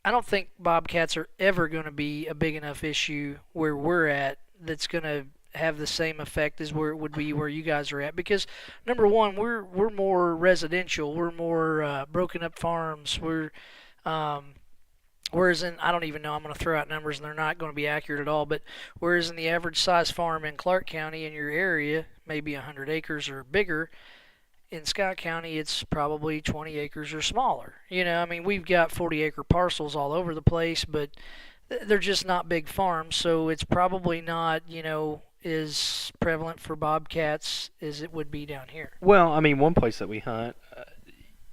I don't think bobcats are ever going to be a big enough issue where we're at that's going to have the same effect as where it would be where you guys are at, because number one, we're more residential, we're more broken up farms, whereas I don't even know, I'm going to throw out numbers and they're not going to be accurate at all, but whereas in the average size farm in Clark County in your area, maybe 100 acres or bigger, in Scott County it's probably 20 acres or smaller. I mean, we've got 40-acre parcels all over the place, but they're just not big farms, so it's probably not, as prevalent for bobcats as it would be down here. Well, I mean, one place that we hunt,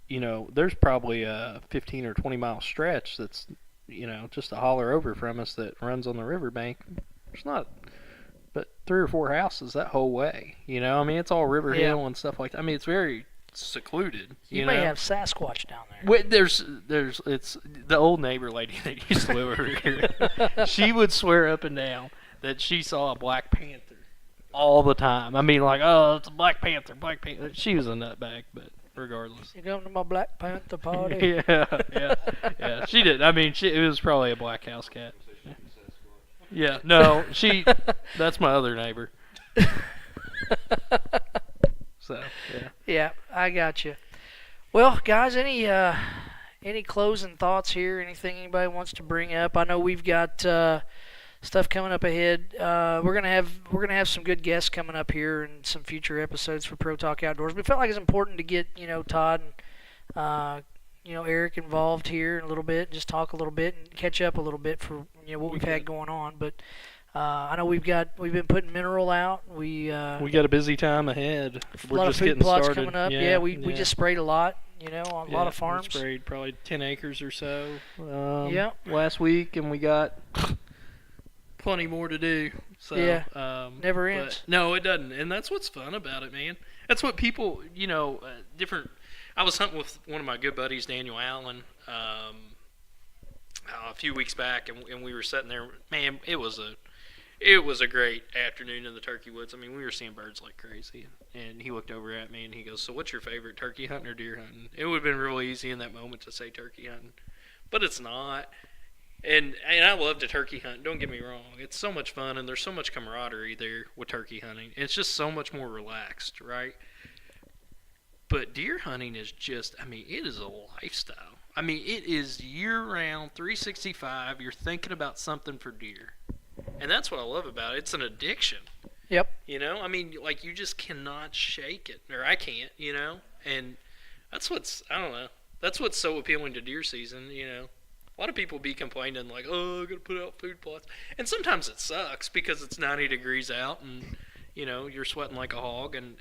there's probably a 15 or 20 mile stretch that's, just a holler over from us that runs on the riverbank. There's not but 3 or 4 houses that whole way. I mean, it's all river hill and stuff like that. I mean, it's very secluded. You may have Sasquatch down there. It's the old neighbor lady that used to live over here. She would swear up and down that she saw a Black Panther all the time. I mean, like, oh, it's a Black Panther. She was a nutbag, but regardless. You going to my Black Panther party? yeah. She did. I mean, it was probably a black house cat. Yeah, no, that's my other neighbor. So, yeah. Yeah, I got you. Well, guys, any closing thoughts here? Anything anybody wants to bring up? I know we've got stuff coming up ahead. We're gonna have some good guests coming up here in some future episodes for Pro Talk Outdoors. We felt like it's important to get Todd and Eric involved here in a little bit, and just talk a little bit and catch up a little bit for what we've had going on. But I know we've been putting mineral out. We got a busy time ahead. We're just getting food plots started. coming up. Yeah, we just sprayed a lot. On a lot of farms. We sprayed probably 10 acres or so. Last week, and we got plenty more to do. So, never ends. No, it doesn't, and that's what's fun about it, man. That's what people, different. I was hunting with one of my good buddies, Daniel Allen, a few weeks back, and we were sitting there. Man, it was a great afternoon in the turkey woods. I mean, we were seeing birds like crazy. And he looked over at me and he goes, "So what's your favorite, turkey hunting or deer hunting?" It would have been real easy in that moment to say turkey hunting, but it's not. And I love to turkey hunt. Don't get me wrong; it's so much fun, and there's so much camaraderie there with turkey hunting. It's just so much more relaxed, right? But deer hunting is just, I mean, it is a lifestyle. I mean, it is year-round, 365. You're thinking about something for deer. And that's what I love about it. It's an addiction. Yep. I mean, like, you just cannot shake it. Or I can't, And that's what's, I don't know. That's what's so appealing to deer season, A lot of people be complaining like, oh, I gotta put out food plots, and sometimes it sucks because it's 90 degrees out and you're sweating like a hog, and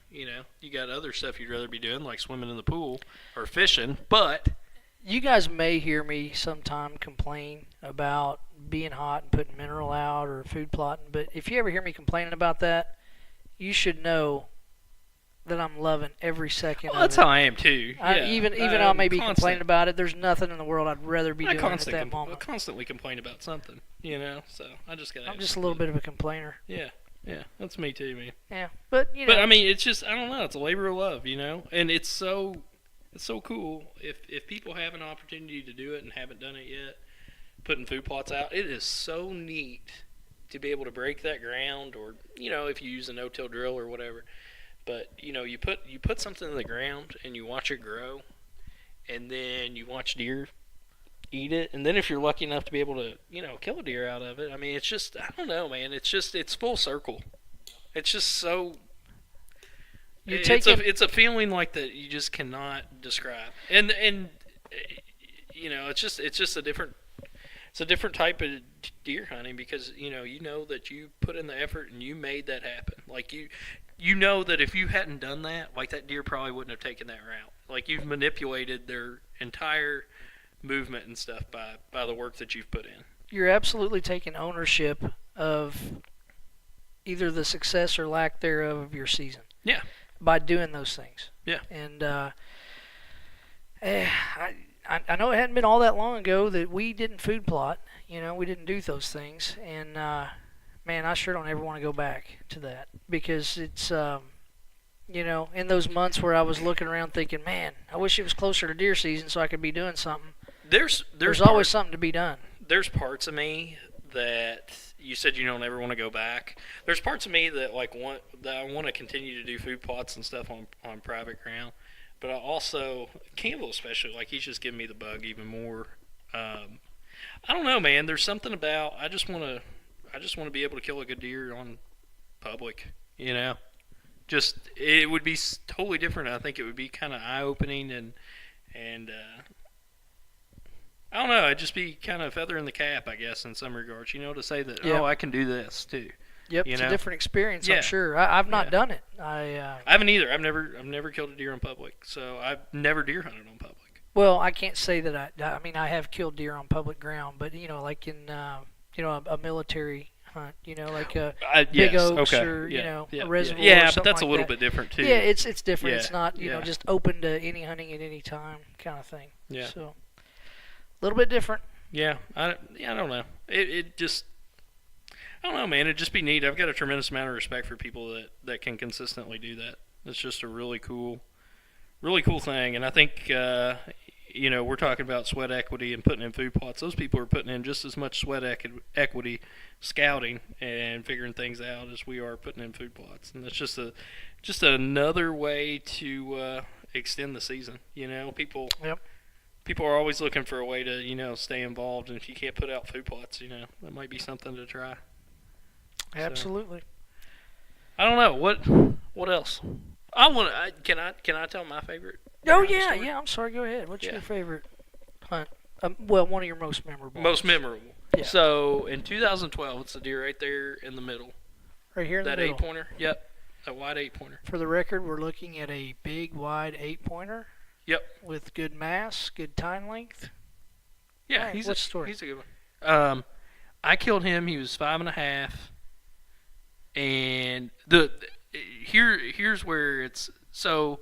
you got other stuff you'd rather be doing like swimming in the pool or fishing. But You guys may hear me sometime complain about being hot and putting mineral out or food plotting, but if you ever hear me complaining about that, you should know that I'm loving every second well, of that's it. how I am too. Even I may be complaining about it, there's nothing in the world I'd rather be doing at that moment. I constantly complain about something, so I just gotta. I'm just a little bit of a complainer. Yeah, that's me too, man. Yeah, but But I mean, it's just I don't know. It's a labor of love, and it's so cool if people have an opportunity to do it and haven't done it yet. Putting food plots out, it is so neat to be able to break that ground, or if you use a no-till drill or whatever. But you put something in the ground and you watch it grow, and then you watch deer eat it, and then if you're lucky enough to be able to kill a deer out of it, I mean, it's just I don't know, man. It's full circle. It's just so. It's a feeling like that you just cannot describe, and it's just a different. It's a different type of deer hunting because you know that you put in the effort and you made that happen. Like you know that if you hadn't done that, like that deer probably wouldn't have taken that route. Like you've manipulated their entire movement and stuff by the work that you've put in. You're absolutely taking ownership of either the success or lack thereof of your season. Yeah. By doing those things. Yeah. And I know it hadn't been all that long ago that we didn't food plot. We didn't do those things. And, man, I sure don't ever want to go back to that because it's, in those months where I was looking around thinking, man, I wish it was closer to deer season so I could be doing something. There's always something to be done. There's parts of me that you said you don't ever want to go back. There's parts of me that that I want to continue to do food plots and stuff on private ground. But I also, Campbell especially, like he's just giving me the bug even more. I don't know, man. There's something about I just want to be able to kill a good deer on public. Just it would be totally different. I think it would be kind of eye opening and I don't know. It'd just be kind of feather in the cap, I guess, in some regards. To say that I can do this too. Yep, it's a different experience. I'm sure. I've not done it. I haven't either. I've never killed a deer in public, so I've never deer hunted on public. Well, I can't say that I mean, I have killed deer on public ground, but like in a military hunt, like big oaks or a reservoir. Yeah, or but that's like a little that. bit different too. Yeah, it's different. Yeah, it's not just open to any hunting at any time kind of thing. Yeah. So a little bit different. Yeah, I don't know. It just. I don't know, man. It'd just be neat. I've got a tremendous amount of respect for people that can consistently do that. It's just a really cool thing. And I think, we're talking about sweat equity and putting in food plots. Those people are putting in just as much sweat equity scouting and figuring things out as we are putting in food plots. And that's just another way to extend the season. People. Yep. People are always looking for a way to, stay involved. And if you can't put out food plots, that might be something to try. Absolutely. So, I don't know what else. Can I tell my favorite? Oh yeah. I'm sorry. Go ahead. What's your favorite hunt? One of your most memorable. Most memorable. Yeah. So in 2012, it's the deer right there in the middle. Right here in the middle. That 8-pointer. Yep. That wide 8-pointer. For the record, we're looking at a big wide 8-pointer. Yep. With good mass, good time length. Yeah. Right, He's what's the story? He's a good one. I killed him. He was 5.5. And here's where it's so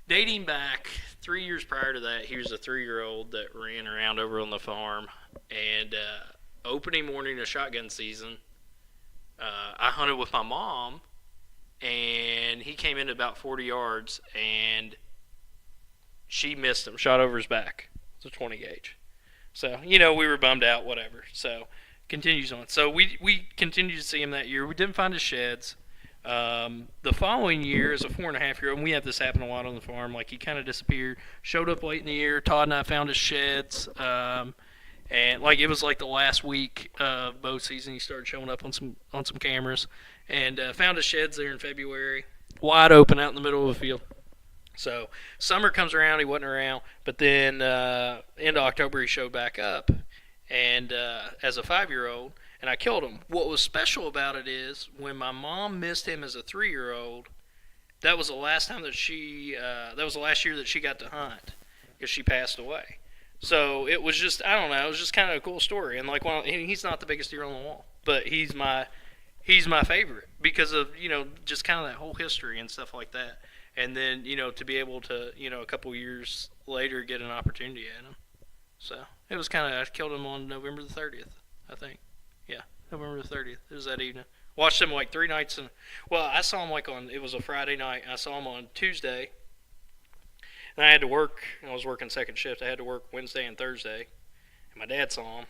dating back 3 years prior to that, he was a 3-year-old that ran around over on the farm. And opening morning of shotgun season, I hunted with my mom, and he came in about 40 yards, and she missed him, shot over his back. It's a 20 gauge. So we were bummed out, whatever. So. Continues on. So we continued to see him that year. We didn't find his sheds. The following year, as a 4.5-year-old, and we have this happen a lot on the farm, like he kind of disappeared, showed up late in the year. Todd and I found his sheds, and it was like the last week of bow season. He started showing up on some cameras, and found his sheds there in February, wide open out in the middle of the field. So summer comes around, he wasn't around, but then end of October he showed back up, and as a 5-year-old, and I killed him. What was special about it is when my mom missed him as a 3-year-old, that was the last time that that was the last year that she got to hunt because she passed away. So it was just, I don't know, it was just kind of a cool story. And like, well, he's not the biggest deer on the wall, but he's my favorite because of, just kind of that whole history and stuff like that. And then, to be able to, a couple years later get an opportunity at him. So it was kind of, I killed him on November the 30th, I think. Yeah, November the 30th. It was that evening. Watched him like 3 nights. Well, I saw him it was a Friday night. I saw him on Tuesday. And I had to work. I was working second shift. I had to work Wednesday and Thursday. And my dad saw him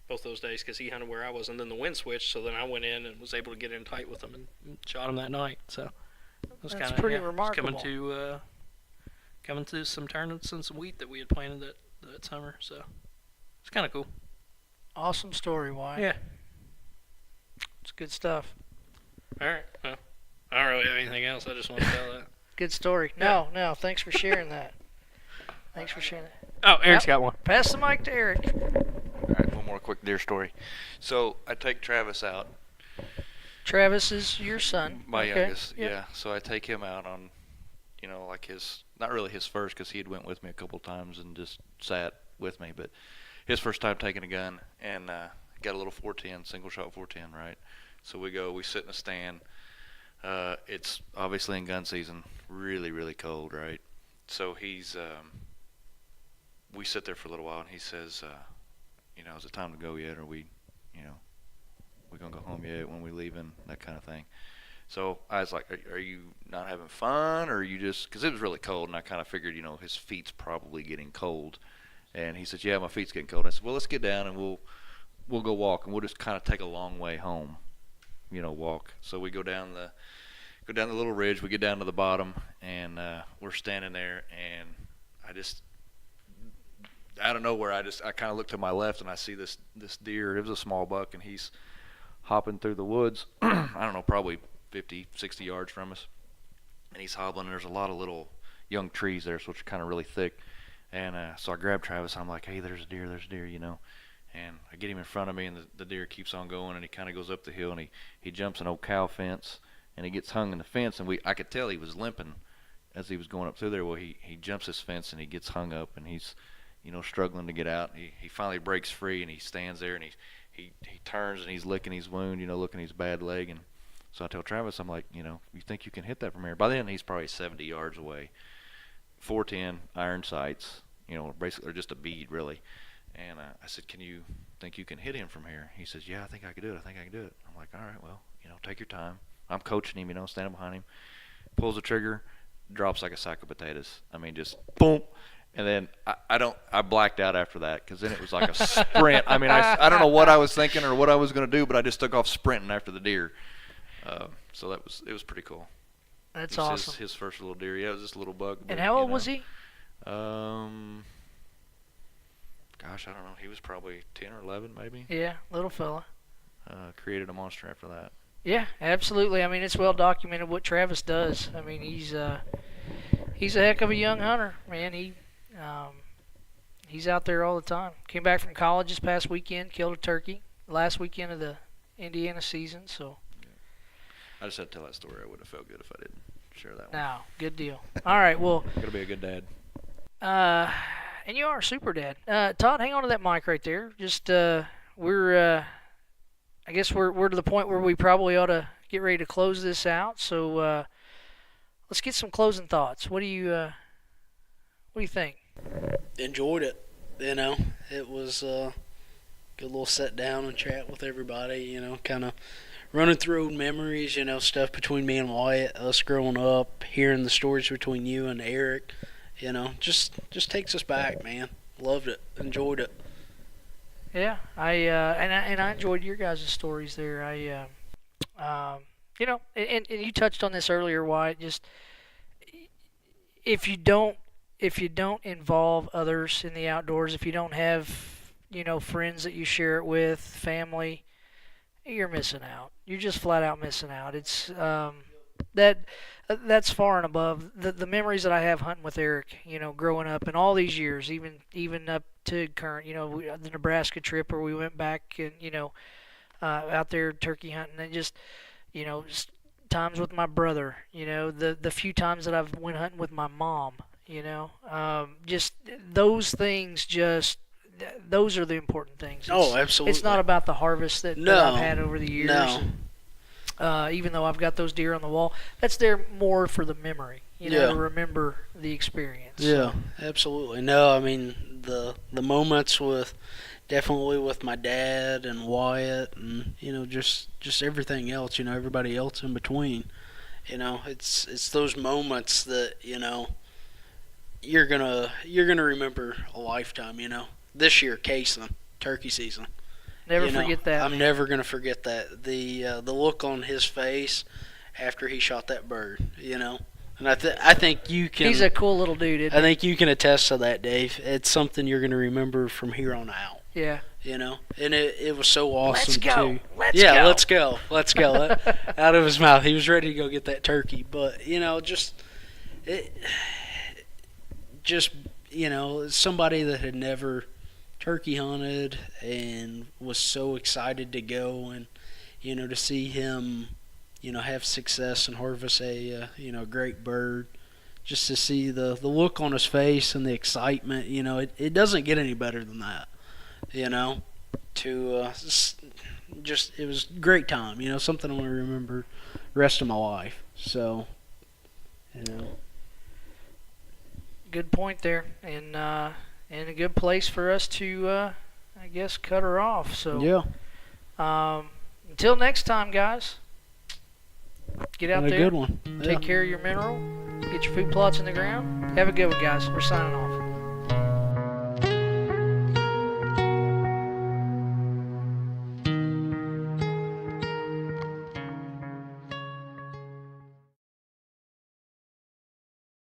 both those days because he hunted where I was. And then the wind switched. So then I went in and was able to get in tight with him and shot him that night. So it was That's kinda, pretty yeah, remarkable. Coming to some turnips and some wheat that we had planted that summer. So it's kind of cool. Awesome story, Wyatt. Yeah. It's good stuff. All right. Well, I don't really have anything else. I just want to tell that. Good story. Yeah. No, thanks for sharing that. Thanks for sharing that. Oh, Eric's got one. Pass the mic to Eric. All right, one more quick deer story. So I take Travis out. Travis is your son. My Okay. youngest, Yep. yeah. So I take him out on, like not really his first because he had went with me a couple times and just sat with me, but his first time taking a gun and got a little 410, single shot 410, right? So we sit in a stand. It's obviously in gun season, really, really cold, right? So we sit there for a little while and he says, is it time to go yet? Or we gonna go home yet? When we leaving? That kind of thing. So I was like, are you not having fun, or are you just, because it was really cold, and I kind of figured, his feet's probably getting cold. And he said, yeah, my feet's getting cold. I said, well, let's get down and we'll go walk, and we'll just kind of take a long way home, walk. So we go down the little ridge, we get down to the bottom, and we're standing there, and out of nowhere, I kind of look to my left, and I see this deer. It was a small buck, and he's hopping through the woods, I don't know, probably 50, 60 yards from us. And he's hobbling, and there's a lot of little young trees there, so it's kind of really thick. And so I grab Travis, and I'm like, hey, there's a deer, And I get him in front of me, and the deer keeps on going, and he kind of goes up the hill, and he jumps an old cow fence, and he gets hung in the fence, and I could tell he was limping as he was going up through there. Well, he jumps this fence, and he gets hung up, and he's, struggling to get out. He finally breaks free, and he stands there, and he turns, and he's licking his wound, looking at his bad leg. And so I tell Travis, I'm like, you think you can hit that from here? By then, he's probably 70 yards away. 410, iron sights, basically, or just a bead, really. And I said, think you can hit him from here? He says, yeah, I think I can do it. I'm like, all right, well, take your time. I'm coaching him, standing behind him. Pulls the trigger, drops like a sack of potatoes. I mean, just boom. And then I blacked out after that, because then it was like a sprint. I mean, I don't know what I was thinking or what I was going to do, but I just took off sprinting after the deer. So it was pretty cool. That's it was awesome. His first little deer. Yeah, it was just a little buck. And how old was he? Gosh, I don't know. He was probably 10 or 11, maybe. Yeah, little fella. Created a monster after that. Yeah, absolutely. I mean, it's well documented what Travis does. I mean, he's a heck of a young hunter, man. He's out there all the time. Came back from college this past weekend, killed a turkey last weekend of the Indiana season. So. Yeah. I just had to tell that story. I would have felt good if I didn't share that one. No, good deal. All right, well. Gotta be a good dad. And you are a super dad. Todd, hang on to that mic right there. Just I guess we're to the point where we probably ought to get ready to close this out. So let's get some closing thoughts. What do you think? Enjoyed it. It was a good little sit down and chat with everybody. Kind of running through old memories. Stuff between me and Wyatt, us growing up, hearing the stories between you and Eric. Just takes us back, man. Loved it. Enjoyed it. Yeah, I enjoyed your guys' stories there. And you touched on this earlier, Wyatt. Just if you don't involve others in the outdoors, if you don't have friends that you share it with, family, you're missing out. You're just flat out missing out. It's that's far and above the memories that I have hunting with Eric. Growing up and all these years, even up to current. The Nebraska trip where we went back and out there turkey hunting, and just times with my brother. The few times that I've went hunting with my mom. Just those things. Those are the important things. Oh, absolutely. It's not about the harvest that I've had over the years. No. Even though I've got those deer on the wall, that's there more for the memory, to remember the experience. Yeah, absolutely. No, I mean the moments definitely with my dad and Wyatt, and just everything else. Everybody else in between. It's those moments that you're gonna remember a lifetime. This year, casing turkey season. Never forget that. I'm never gonna forget that. The look on his face after he shot that bird, and I think you can. He's a cool little dude. Isn't I think you can attest to that, Dave. It's something you're gonna remember from here on out. Yeah. And it was so awesome Let's go. too. Let's yeah, go. let's go. Out of his mouth, he was ready to go get that turkey. But somebody that had never turkey hunted and was so excited to go, and to see him have success and harvest a great bird, just to see the look on his face and the excitement, it doesn't get any better than that. It was a great time, something I'm going to remember the rest of my life. So good point there, and a good place for us to I guess cut her off. So until next time, guys, get out there, a good one. take care of your mineral, get your food plots in the ground. Have a good one, guys. We're signing off.